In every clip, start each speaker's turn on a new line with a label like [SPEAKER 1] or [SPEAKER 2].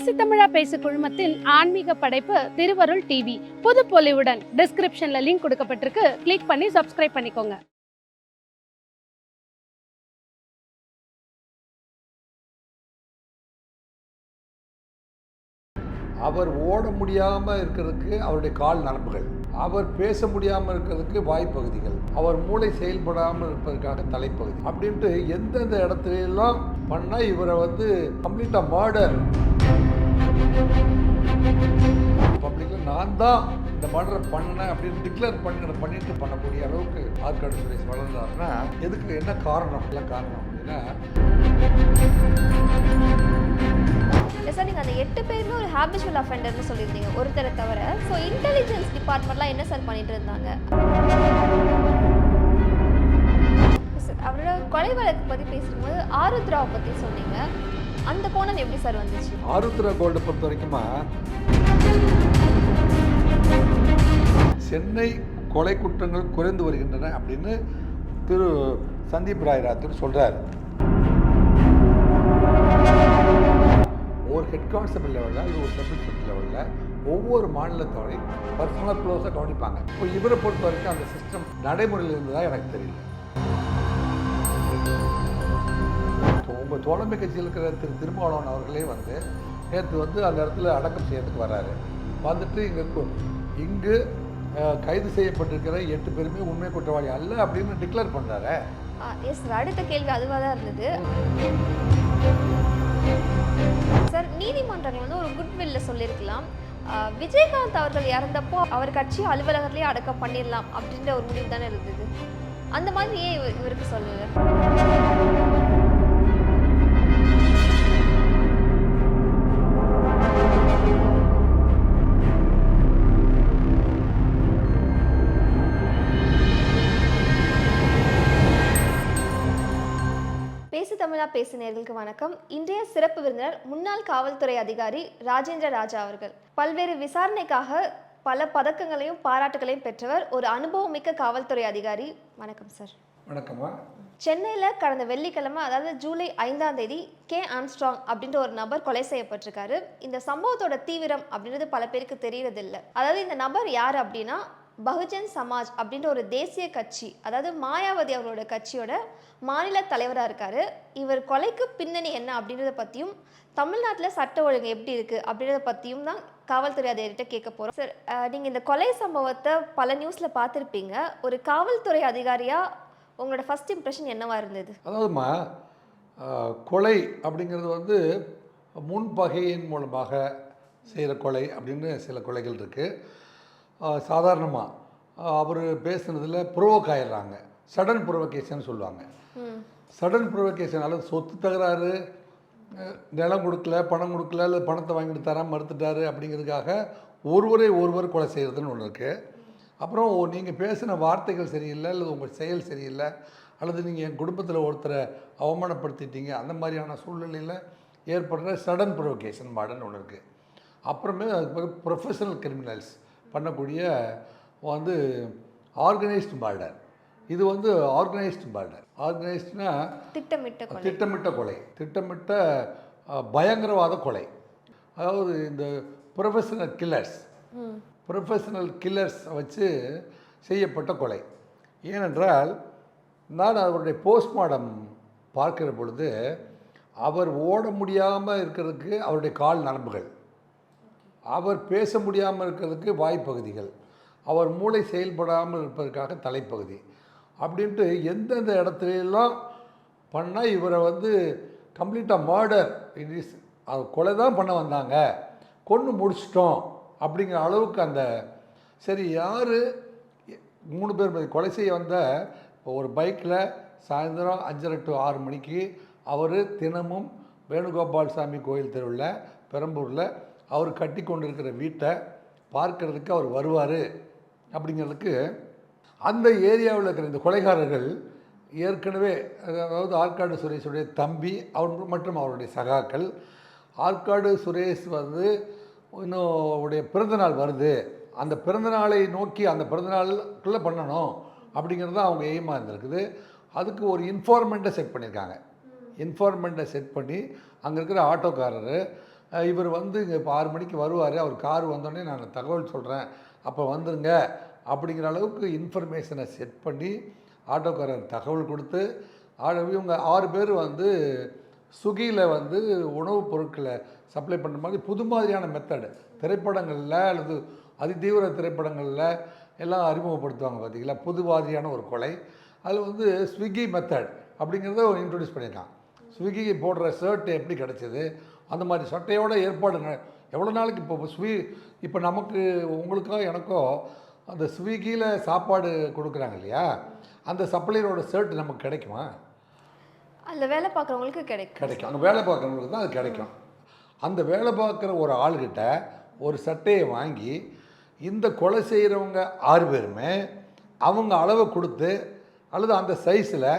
[SPEAKER 1] பேசி தமிழா பேசு குழுமத்தின் ஆன்மீக படைப்பு திருவருள் டிவி. புது பொலிவுடன் டிஸ்கிரிப்ஷன்ல லிங்க் கொடுக்கப்பட்டிருக்கு. கிளிக் பண்ணி சப்ஸ்கிரைப் பண்ணிக்கோங்க.
[SPEAKER 2] அவர் ஓட முடியாமல் இருக்கிறதுக்கு அவருடைய கால் நரம்புகள், அவர் பேச முடியாமல் இருக்கிறதுக்கு வாய்ப்பகுதிகள், அவர் மூளை செயல்படாமல் இருப்பதற்காக தலைப்பகுதி அப்படின்ட்டு எந்தெந்த இடத்துலாம் பண்ணால் இவரை கம்ப்ளீட்டாக மர்டர் பப்ளிக்கில் நான் தான் இந்த மர்டரை பண்ணேன் அப்படின்னு டிக்ளேர் பண்ணிட்டு பண்ணக்கூடிய அளவுக்கு ஆற்காடு சுரேஷ் வளர்ந்தாருன்னா எதுக்கு என்ன காரணம்? இல்லை காரணம் அப்படின்னா
[SPEAKER 3] சார், நீங்கள் அந்த 8 பேருமே ஒரு ஹேபிச்சுவல் அஃபெண்டர்னு சொல்லியிருந்தீங்க ஒருத்தரை தவிர. ஸோ இன்டெலிஜென்ஸ் டிபார்ட்மெண்ட்லாம் என்ன சார் பண்ணிட்டு இருந்தாங்க? சார், அவரோட கொலை வழக்கு பற்றி பேசும்போது ஆருத்ராவை பற்றி சொன்னீங்க. அந்த கோணம் எப்படி சார் வந்துச்சு?
[SPEAKER 2] ஆருத்ரா கோல்டை பொறுத்த வரைக்குமா, சென்னை கொலை குற்றங்கள் குறைந்து வருகின்றன அப்படின்னு திரு சந்தீப் ராய் ராத்தூர் சொல்கிறார். ஒரு ஹெட் கான்ஸ்டபிள் லெவலில் இது ஒரு சப் இன்ஸ்பெக்டர் லெவலில் ஒவ்வொரு மாநிலத்தோடையும் பர்சனலாக க்ளோஸாக கவனிப்பாங்க. இப்போ இவரை பொறுத்த வரைக்கும் அந்த சிஸ்டம் நடைமுறையில் இருந்ததாக எனக்கு தெரியல. உங்கள் தோழமை கட்சியில் இருக்கிற திருமாவளவன் அவர்களே நேற்று அந்த இடத்துல அடக்கம் செய்யறதுக்கு வர்றாரு. வந்துட்டு இங்கு கைது செய்யப்பட்டிருக்கிற 8 பேருமே உண்மை குற்றவாளி அல்ல அப்படின்னு டிக்ளேர் பண்ணுறாரு.
[SPEAKER 3] எஸ் சார், அடுத்த கேள்வி அதுவாக தான் இருந்தது சார். நீதிமன்றங்கள் ஒரு குட்வில்ல சொல்லியிருக்கலாம், விஜயகாந்த் அவர்கள் இறந்தப்போ அவர் கட்சி அலுவலகத்திலேயே அடக்கம் பண்ணிடலாம் அப்படின்ற ஒரு முடிவு தானே இருந்தது. அந்த மாதிரி ஏன் இவருக்கு சொல்லல? பேசு தமிழா பேசு நேயர்களுக்கு வணக்கம். இன்றைய சிறப்பு விருந்தினர் முன்னாள் காவல்துறை அதிகாரி ராஜேந்திர ராஜா அவர்கள். பல்வேறு விசாரணைக்காக பல பதக்கங்களையும் பாராட்டுகளையும் பெற்றவர், ஒரு அனுபவமிக்க காவல்துறை அதிகாரி. வணக்கம் சார்.
[SPEAKER 2] வணக்கம்மா.
[SPEAKER 3] சென்னையில் கடந்த வெள்ளிக்கிழமை, அதாவது ஜூலை 5ஆம் தேதி கே ஆம்ஸ்ட்ராங் அப்படின்ற ஒரு நபர் கொலை செய்யப்பட்டிருக்காரு. இந்த சம்பவத்தோட தீவிரம் அப்படின்றது பல பேருக்கு தெரியறதில்லை. அதாவது இந்த நபர் யார் அப்படின்னா, பகுஜன் சமாஜ் அப்படின்ற ஒரு தேசிய கட்சி, அதாவது மாயாவதி அவரோட கட்சியோட மாநில தலைவராக இருக்காரு. இவர் கொலைக்கு பின்னணி என்ன அப்படின்றத பற்றியும், தமிழ்நாட்டில் சட்ட ஒழுங்கு எப்படி இருக்குது அப்படின்றத பற்றியும் தான் காவல்துறை அதிகாரிகிட்ட கேட்க போகிறோம். சார், நீங்கள் இந்த கொலை சம்பவத்தை பல நியூஸில் பார்த்துருப்பீங்க. ஒரு காவல்துறை அதிகாரியாக உங்களோட ஃபர்ஸ்ட் இம்ப்ரெஷன் என்னவா இருந்தது?
[SPEAKER 2] அதாவதுமா, கொலை அப்படிங்கிறது முன்பகையின் மூலமாக செய்கிற கொலை அப்படின்னு சில கொலைகள் இருக்குது. சாதாரணமாக அவர் பேசுனதில் ப்ரொவோக் ஆயிடுறாங்க, சடன் ப்ரொவோகேஷன் சொல்லுவாங்க. சடன் ப்ரொவோகேஷன் அல்லது சொத்து தகராறு, நிலம் கொடுக்கல, பணம் கொடுக்கல, அல்லது பணத்தை வாங்கிட்டு தராமல் மறுத்துட்டாரு அப்படிங்கிறதுக்காக ஒருவர் கொலை செய்கிறதுன்னு ஒன்று இருக்குது. அப்புறம் நீங்கள் பேசின வார்த்தைகள் சரியில்லை, அல்லது உங்கள் செயல் சரியில்லை, அல்லது நீங்கள் என் குடும்பத்தில் ஒருத்தரை அவமானப்படுத்திட்டீங்க, அந்த மாதிரியான சூழ்நிலையில் ஏற்படுற சடன் ப்ரொவோகேஷன் மாடர்ன் ஒன்று இருக்குது. அப்புறமே அதுக்கு ப்ரொஃபஷனல் கிரிமினல்ஸ் பண்ணக்கூடிய ஆர்கனைஸ்டு மர்டர். இது ஆர்கனைஸ்டு மர்டர். ஆர்கனைஸ்டுனா திட்டமிட்ட கொலை, திட்டமிட்ட பயங்கரவாத கொலை. அதாவது இந்த ப்ரொஃபஷனல் கில்லர்ஸ் வச்சு செய்யப்பட்ட கொலை. ஏனென்றால் நான் அவருடைய போஸ்ட்மார்ட்டம் பார்க்கிற பொழுது அவர் ஓட முடியாமல் இருக்கிறதுக்கு அவருடைய கால் நரம்புகள், அவர் பேச முடியாமல் இருக்கிறதுக்கு வாய்ப்பகுதிகள், அவர் மூளை செயல்படாமல் இருப்பதற்காக தலைப்பகுதி அப்படின்ட்டு எந்தெந்த இடத்துலாம் பண்ணால் இவரை கம்ப்ளீட்டாக மர்டர், அது கொலை தான் பண்ண வந்தாங்க, கொன்று முடிச்சிட்டோம் அப்படிங்கிற அளவுக்கு சரி யார் 3 பேர் கொலை செய்ய வந்த ஒரு பைக்கில் சாயந்தரம் 5:30 to 6 மணிக்கு அவர் தினமும் வேணுகோபால் சாமி கோயில் தெருவில் பெரம்பூரில் அவர் கட்டி கொண்டு இருக்கிற வீட்டை பார்க்கறதுக்கு அவர் வருவார் அப்படிங்கிறதுக்கு அந்த ஏரியாவில் இருக்கிற இந்த கொலைகாரர்கள் ஏற்கனவே, அதாவது ஆற்காடு சுரேஷுடைய தம்பி அவர் மற்றும் அவருடைய சகாக்கள், ஆற்காடு சுரேஷ் இன்னும் அவருடைய பிறந்தநாள் வருது, அந்த பிறந்தநாளை நோக்கி அந்த பிறந்தநாளுக்குள்ளே பண்ணணும் அப்படிங்கிறது தான் அவங்க எய்மாக இருந்திருக்குது. அதுக்கு ஒரு இன்ஃபார்மெண்ட்டை செட் பண்ணியிருக்காங்க. இன்ஃபார்மெண்ட்டை செட் பண்ணி அங்கே இருக்கிற ஆட்டோக்காரர் இவர் வந்து இங்கே இப்போ 6 மணிக்கு வருவார், அவர் கார் வந்தோடனே நான் தகவல் சொல்கிறேன், அப்போ வந்துருங்க அப்படிங்கிற அளவுக்கு இன்ஃபர்மேஷனை செட் பண்ணி ஆட்டோக்காரர் தகவல் கொடுத்து இவங்க 6 பேர் வந்து ஸ்விக்கியில் வந்து உணவுப் பொருட்களை சப்ளை பண்ணுற மாதிரி புது மாதிரியான மெத்தடு திரைப்படங்களில் அல்லது அதிதீவிர திரைப்படங்களில் எல்லாம் அறிமுகப்படுத்துவாங்க பார்த்தீங்களா, புது மாதிரியான ஒரு கொலை. அதில் வந்து ஸ்விக்கி மெத்தட் அப்படிங்கிறத இன்ட்ரடியூஸ் பண்ணியிருக்கான். ஸ்விக்கி போடுற ஷர்ட் எப்படி கிடச்சிது, அந்த மாதிரி சட்டையோட ஏற்பாடு எவ்வளோ நாளைக்கு இப்போ நமக்கு உங்களுக்கோ எனக்கோ அந்த ஸ்விக்கியில் சாப்பாடு கொடுக்குறாங்க இல்லையா, அந்த சப்ளையரோட ஷர்ட் நமக்கு கிடைக்குமா?
[SPEAKER 3] அதில் வேலை பார்க்குறவங்களுக்கு
[SPEAKER 2] கிடைக்கும். அங்கே வேலை பார்க்குறவங்களுக்கு தான் அது கிடைக்கும். அந்த வேலை பார்க்குற ஒரு ஆள்கிட்ட ஒரு சட்டையை வாங்கி இந்த கொலை செய்கிறவங்க 6 பேருமே அவங்க அளவை கொடுத்து அல்லது அந்த சைஸில்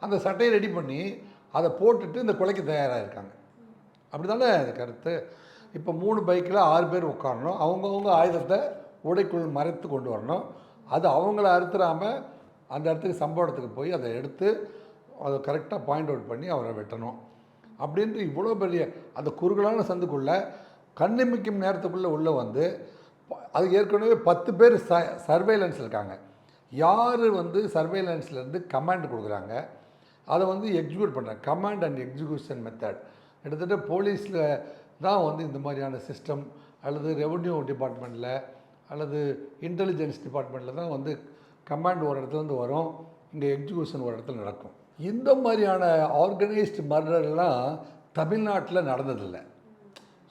[SPEAKER 2] அந்த சட்டையை ரெடி பண்ணி அதை போட்டுட்டு இந்த கொலைக்கு தயாராக இருக்காங்க. அப்படி தானே அது கருத்து. இப்போ 3 பைக்கில் 6 பேர் உட்காரணும், அவங்கவுங்க ஆயுதத்தை உடைக்குள் மறைத்து கொண்டு வரணும், அது அவங்கள அறுத்துறாமல் அந்த இடத்துக்கு சம்பவ இடத்துக்கு போய் அதை எடுத்து அதை கரெக்டாக பாயிண்ட் அவுட் பண்ணி அவரை வெட்டணும் அப்படின்ட்டு இவ்வளோ பெரிய அந்த குறுகலான சந்துக்குள்ளே கண்ணிமைக்கும் நேரத்துக்குள்ளே உள்ளே வந்து அது ஏற்கனவே 10 பேர் சர்வேலன்ஸ் இருக்காங்க. யார் வந்து சர்வேலன்ஸ்லேருந்து கமாண்ட் கொடுக்குறாங்க, அதை வந்து எக்ஸிக்யூட் பண்ணுறாங்க. கமாண்ட் அண்ட் எக்ஸிக்யூஷன் மெத்தட் கிட்டத்தட்ட போலீஸில் தான் வந்து இந்த மாதிரியான சிஸ்டம் அல்லது ரெவென்யூ டிபார்ட்மெண்ட்டில் அல்லது இன்டெலிஜென்ஸ் டிபார்ட்மெண்ட்டில் தான் வந்து கமாண்ட் ஒரு இடத்துலேருந்து வரும், இங்கே எக்ஸிக்யூஷன் ஒரு இடத்துல நடக்கும். இந்த மாதிரியான ஆர்கனைஸ்டு மர்டர்லாம் தமிழ்நாட்டில் நடந்ததில்லை.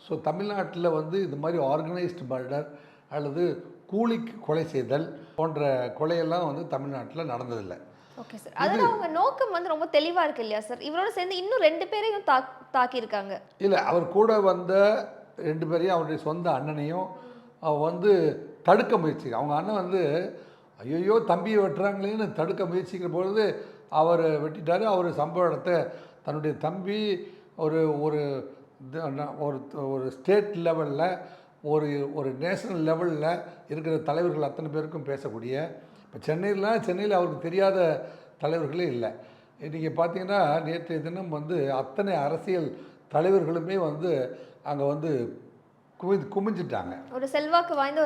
[SPEAKER 2] ஸோ தமிழ்நாட்டில் வந்து இது மாதிரி ஆர்கனைஸ்டு மர்டர் அல்லது கூலிக்கு கொலை செய்தல் போன்ற கொலையெல்லாம் வந்து தமிழ்நாட்டில் நடந்ததில்லை.
[SPEAKER 3] ஓகே சார், அதில் அவங்க நோக்கம் வந்து ரொம்ப தெளிவாக இருக்கு இல்லையா சார்? இவரோட சேர்ந்து இன்னும் 2 பேரையும் தாக்கியிருக்காங்க.
[SPEAKER 2] இல்லை, அவர் கூட வந்த 2 பேரையும் அவருடைய சொந்த அண்ணனையும் வந்து தடுக்க முயற்சி. அவங்க அண்ணன் வந்து ஐயோ தம்பியை வெட்டுறாங்களேன்னு தடுக்க முயற்சிக்கிற பொழுது அவர் வெட்டிட்டார். அவர் சம்பவ இடத்தை தன்னுடைய தம்பி ஒரு ஒரு ஒரு ஸ்டேட் லெவலில் ஒரு நேஷனல் லெவலில் இருக்கிற தலைவர்கள் அத்தனை பேருக்கும் பேசக்கூடிய, இப்போ சென்னையில் அவருக்கு தெரியாத தலைவர்களே இல்லை. நீங்கள் பார்த்தீங்கன்னா நேற்றைய தினம் வந்து அத்தனை அரசியல் தலைவர்களுமே வந்து அங்கே வந்து குமிஞ்சிட்டாங்க.
[SPEAKER 3] ஒரு செல்வாக்கு வாய்ந்த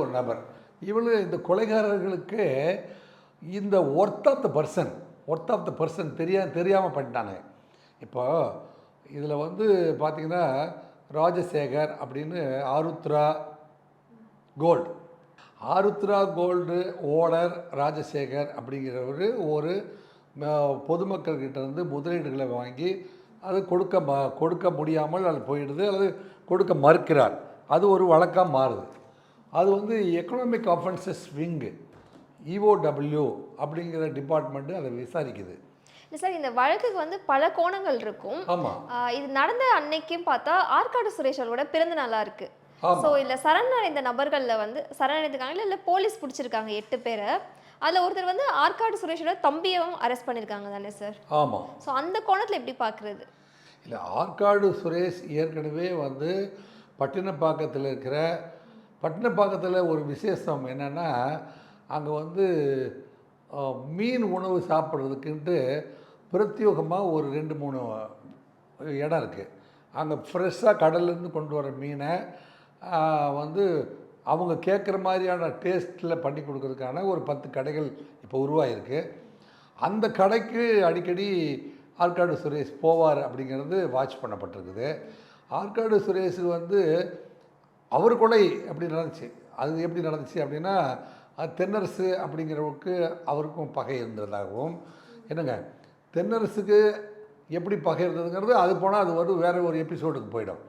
[SPEAKER 3] ஒரு நபர்.
[SPEAKER 2] இவளு இந்த கொலைகாரர்களுக்கு இந்த ஒர்த் ஆஃப் த பர்சன் தெரியாமல் பண்ணிட்டாங்க. இப்போ இதில் வந்து பார்த்திங்கன்னா ராஜசேகர் அப்படின்னு ஆருத்ரா கோல்டு ஓனர் ராஜசேகர் அப்படிங்கிறவர் ஒரு பொதுமக்கள்கிட்ட இருந்து முதலீடுகளை வாங்கி அது கொடுக்க முடியாமல் அது போயிடுது அல்லது கொடுக்க மறுக்கிறார். அது ஒரு வழக்காக மாறுது. அது வந்து எக்கனாமிக் ஆஃபென்சஸ் விங்கு EOW அப்படிங்கிற டிபார்ட்மெண்ட்டு அதை விசாரிக்குது.
[SPEAKER 3] இல்லை சார், இந்த வழக்குக்கு வந்து பல கோணங்கள் இருக்கும்.
[SPEAKER 2] ஆமாம்,
[SPEAKER 3] இது நடந்த அன்னைக்கும் பார்த்தா ஆற்காடு சுரேஷ் அவரோட பிறந்த நாளாக இருக்குது. ஸோ இல்லை சரணடைந்த நபர்களில் வந்து சரணடைந்துருக்காங்க, இல்லை போலீஸ் பிடிச்சிருக்காங்க 8 பேரை. அதில் ஒருத்தர் வந்து ஆற்காடு சுரேஷோட தம்பியவும் அரெஸ்ட் பண்ணியிருக்காங்க தானே சார்?
[SPEAKER 2] ஆமாம்.
[SPEAKER 3] ஸோ அந்த கோணத்தில் எப்படி பார்க்குறது?
[SPEAKER 2] இல்லை, ஆற்காடு சுரேஷ் ஏற்கனவே வந்து பட்டினப்பாக்கத்தில் ஒரு விசேஷம் என்னென்னா, அங்கே வந்து மீன் உணவு சாப்பிட்றதுக்குன்ட்டு பிரத்யோகமாக ஒரு 2-3 இடம் இருக்குது. அங்கே ஃப்ரெஷ்ஷாக கடல்லேருந்து கொண்டு வர மீனை வந்து அவங்க கேட்குற மாதிரியான டேஸ்ட்டில் பண்ணி கொடுக்கறதுக்கான ஒரு 10 கடைகள் இப்போ உருவாகிருக்கு. அந்த கடைக்கு அடிக்கடி ஆற்காடு சுரேஷ் போவார் அப்படிங்கிறது வாட்ச் பண்ணப்பட்டிருக்குது. ஆற்காடு சுரேஷ் வந்து அவர் கொலை எப்படி நடந்துச்சு, அது எப்படி நடந்துச்சு அப்படின்னா, தென்னரசு அப்படிங்கிறவருக்கு அவருக்கும் பகை இருந்ததாகவும், என்னங்க தென்னரசுக்கு எப்படி பகை இருந்ததுங்கிறது அது போனால் அது வந்து வேறு ஒரு எபிசோடுக்கு போயிடும்.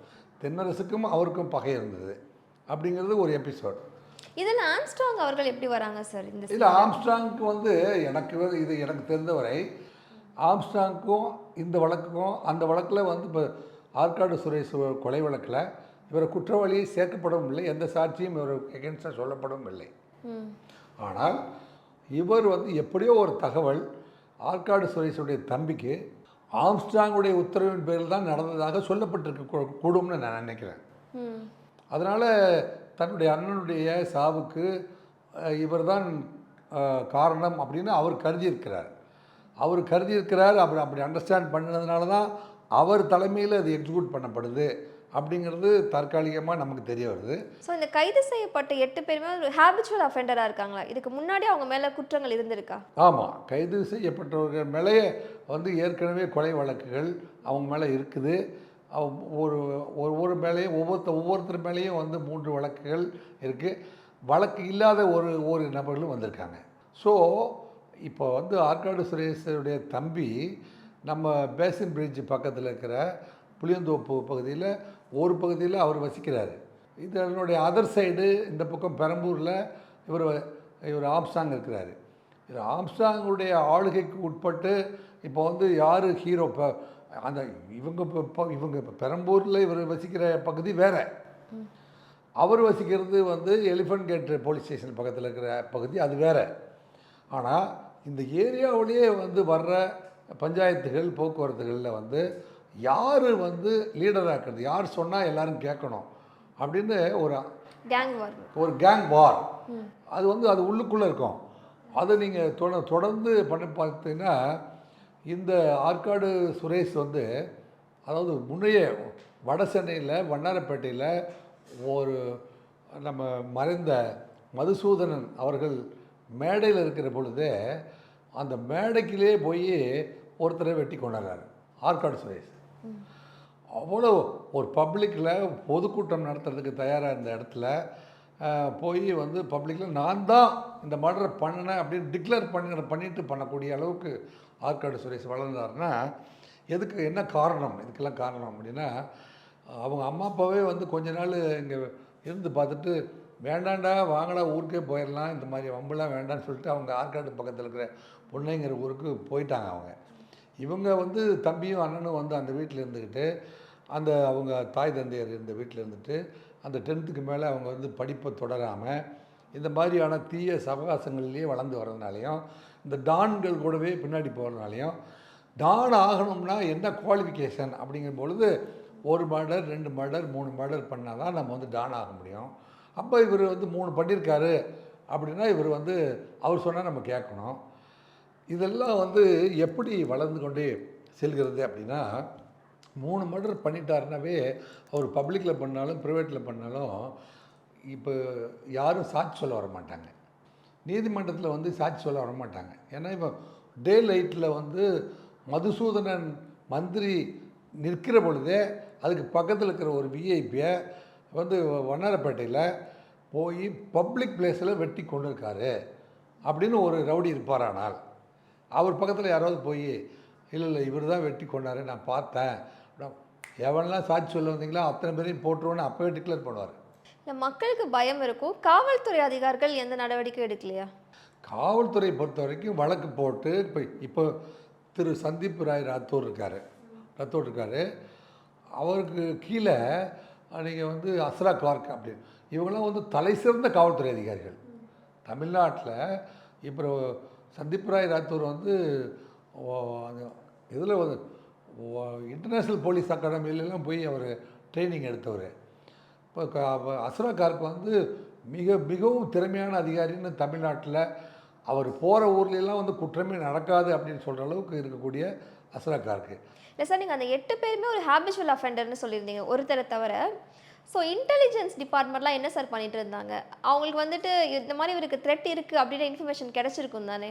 [SPEAKER 2] தென்னரசுக்கும் அவருக்கும் பகை இருந்தது அப்படிங்கிறது ஒரு எபிசோட்.
[SPEAKER 3] இதில் ஆம்ஸ்ட்ராங் அவர்கள் எப்படி வராங்க சார்?
[SPEAKER 2] இல்லை, ஆம்ஸ்ட்ராங்க்கு வந்து எனக்கு தெரிந்தவரை ஆம்ஸ்ட்ராங்க்கும் இந்த வழக்குக்கும் அந்த வழக்கில் வந்து இப்போ ஆற்காடு சுரேஷ் கொலை வழக்கில் இவரை குற்றவாளியை சேர்க்கப்படவும் இல்லை, எந்த சாட்சியும் இவர் எகென்ஸ்டாக சொல்லப்படவும் இல்லை. ஆனால் இவர் வந்து எப்படியோ ஒரு தகவல் ஆற்காடு சுரேஷுடைய தம்பிக்கு ஆம்ஸ்ட்ராங்குடைய உத்தரவின் பேரில் தான் நடந்ததாக சொல்லப்பட்டிருக்க கூடும்னு நான் நினைக்கிறேன். அதனால் தன்னுடைய அண்ணனுடைய சாவுக்கு இவர் தான் காரணம் அப்படின்னு அவர் கருதியிருக்கிறார். அப்படி அண்டர்ஸ்டாண்ட் பண்ணதுனால தான் அவர் தலைமையில் அது எக்ஸிக்யூட் பண்ணப்படுது அப்படிங்கிறது தற்காலிகமாக நமக்கு தெரிய வருது.
[SPEAKER 3] ஸோ இந்த கைது செய்யப்பட்ட 8 பேருமே ஒரு ஹேபிச்சுவல் அஃபெண்டராக இருக்காங்களா? இதுக்கு முன்னாடி அவங்க மேலே குற்றங்கள் இருந்திருக்கா?
[SPEAKER 2] ஆமாம், கைது செய்யப்பட்டவர்கள் மேலே வந்து ஏற்கனவே கொலை வழக்குகள் அவங்க மேலே இருக்குது. ஒரு ஒவ்வொரு மேலேயும் ஒவ்வொருத்தர் மேலேயும் வந்து 3 வழக்குகள் இருக்குது. வழக்கு இல்லாத ஒரு நபர்களும் வந்திருக்காங்க. ஸோ இப்போ வந்து ஆற்காடு சுரேஷுடைய தம்பி நம்ம பேசின் பிரிட்ஜ் பக்கத்தில் இருக்கிற புளியந்தோப்பு பகுதியில் ஒரு பகுதியில் அவர் வசிக்கிறார். இதனுடைய அதர் சைடு இந்த பக்கம் பெரம்பூரில் இவர் ஆம்ஸ்டாங் இருக்கிறார். இது ஆம்ஸ்டாங்குடைய ஆளுகைக்கு உட்பட்டு இப்போ வந்து யார் ஹீரோ? இப்போ அந்த இவங்க இப்போ பெரம்பூரில் இவர் வசிக்கிற பகுதி வேறு, அவர் வசிக்கிறது வந்து எலிஃபண்ட் கேட் போலீஸ் ஸ்டேஷன் பக்கத்தில் இருக்கிற பகுதி அது வேறு. ஆனால் இந்த ஏரியாவிலேயே வந்து வர்ற பஞ்சாயத்துகள் போக்குவரத்துகளில் வந்து யார் வந்து லீடராக இருக்கிறது, யார் சொன்னால் எல்லோரும் கேட்கணும் அப்படின்னு ஒரு கேங் வார் அது வந்து அது உள்ளுக்குள்ளே இருக்கும். அதை நீங்கள் தொடர்ந்து பண்ணி பார்த்தீங்கன்னா இந்த ஆற்காடு சுரேஷ் வந்து அதாவது முன்னையே வட சென்னையில் வண்ணாரப்பேட்டையில் ஒரு நம்ம மறைந்த மதுசூதனன் அவர்கள் மேடையில் இருக்கிற பொழுதே அந்த மேடைக்கிலே போய் ஒருத்தரை வெட்டி கொண்டாடுறாரு ஆற்காடு சுரேஷ். அவ்வளோ ஒரு பப்ளிக்கில் பொதுக்கூட்டம் நடத்துறதுக்கு தயாராக இருந்த இடத்துல போய் வந்து பப்ளிக்கில் நான் தான் இந்த மர்டரை பண்ணினேன் அப்படின்னு டிக்ளேர் பண்ணிட்டு பண்ணக்கூடிய அளவுக்கு ஆற்காடு சுரேஷ் வளர்ந்தாருன்னா எதுக்கு என்ன காரணம்? இதுக்கெல்லாம் காரணம் அப்படின்னா அவங்க அம்மா அப்பாவே வந்து கொஞ்ச நாள் இங்கே இருந்து பார்த்துட்டு வேண்டாண்டா வாங்கடா ஊருக்கே போயிடலாம், இந்த மாதிரி வம்பெல்லாம் வேண்டான்னு சொல்லிட்டு அவங்க ஆற்காடு பக்கத்தில் இருக்கிற பொன்னைங்கிற ஊருக்கு போயிட்டாங்க. இவங்க வந்து தம்பியும் அண்ணனும் வந்து அந்த வீட்டில் இருந்துக்கிட்டு அந்த அவங்க தாய் தந்தையர் இருந்த வீட்டில் இருந்துட்டு அந்த 10th மேலே அவங்க வந்து படிப்பை தொடராமல் இந்த மாதிரியான தீய சவகாசங்கள்லேயே வளர்ந்து வர்றதுனாலையும் இந்த டான்கள் கூடவே பின்னாடி போகிறதுனாலையும் டான் ஆகணும்னா என்ன குவாலிஃபிகேஷன் அப்படிங்கிற பொழுது 1 மர்டர் 2 மர்டர் 3 மர்டர் பண்ணால் தான் நம்ம வந்து டான் ஆக முடியும். அப்போ இவர் வந்து 3 பண்ணியிருக்காரு அப்படின்னா இவர் வந்து அவர் சொன்னால் நம்ம கேட்கணும். இதெல்லாம் வந்து எப்படி வளர்ந்து கொண்டே செல்கிறது அப்படின்னா 3 மர்டர் பண்ணிட்டாருனாவே அவர் பப்ளிக்கில் பண்ணாலும் ப்ரைவேட்டில் பண்ணாலும் இப்போ யாரும் சாட்சி சொல்ல வர மாட்டாங்க, நீதிமன்றத்தில் வந்து சாட்சி சொல்ல வர மாட்டாங்க. ஏன்னா இப்போ டே லைட்டில் வந்து மதுசூதனன் மந்திரி நிற்கிற பொழுதே அதுக்கு பக்கத்தில் இருக்கிற ஒரு விஐபியை வந்து வண்ணாரப்பேட்டையில் போய் பப்ளிக் பிளேஸில் வெட்டி கொண்டு இருக்காரு அப்படின்னு ஒரு ரவுடி இருப்பாரானால் அவர் பக்கத்தில் யாராவது போய் இல்லை இவர் தான் வெட்டி கொண்டாரு நான் பார்த்தேன், எவனெலாம் சாட்சி சொல்ல வந்தீங்களோ அத்தனை பேரையும் போட்டுருவோன்னு அப்போவே டிக்ளேர் பண்ணுவார்.
[SPEAKER 3] இந்த மக்களுக்கு பயம் இருக்கும். காவல்துறை அதிகாரிகள் எந்த நடவடிக்கை எடுக்கலையா?
[SPEAKER 2] காவல்துறை பொறுத்த வரைக்கும் வழக்கு போட்டு இப்போ திரு சந்தீப் ராய் ராத்தோர் இருக்கார். அவருக்கு கீழே நீங்கள் வந்து அஸ்ரா கிளார்க் அப்படின்னு இவங்களாம் வந்து தலை சிறந்த காவல்துறை அதிகாரிகள் தமிழ்நாட்டில். இப்போ சந்தீப் ராய் ராத்தோர் வந்து இதில் வந்து இன்டர்நேஷ்னல் போலீஸ் அகாடமியிலலாம் போய் அவர் ட்ரைனிங் எடுத்தவர். இப்போ அஸ்ரா கார்க் வந்து மிகவும் திறமையான அதிகாரின்னு தமிழ்நாட்டில் அவர் போகிற ஊர்லெலாம் வந்து குற்றமே நடக்காது அப்படின்னு சொல்கிற அளவுக்கு இருக்கக்கூடிய அஸ்ரா கார்க்கு.
[SPEAKER 3] இல்லை சார், நீங்கள் அந்த 8 பேருமே ஒரு ஹேபிச்சுவல் அஃபெண்டர்னு சொல்லியிருந்தீங்க ஒருத்தரை தவிர. ஸோ இன்டெலிஜென்ஸ் டிபார்ட்மெண்ட்லாம் என்ன சார் பண்ணிட்டு இருந்தாங்க? அவங்களுக்கு வந்துட்டு இந்த மாதிரி இவருக்கு த்ரெட் இருக்குது அப்படின்ற இன்ஃபர்மேஷன் கிடச்சிருக்கும் தானே?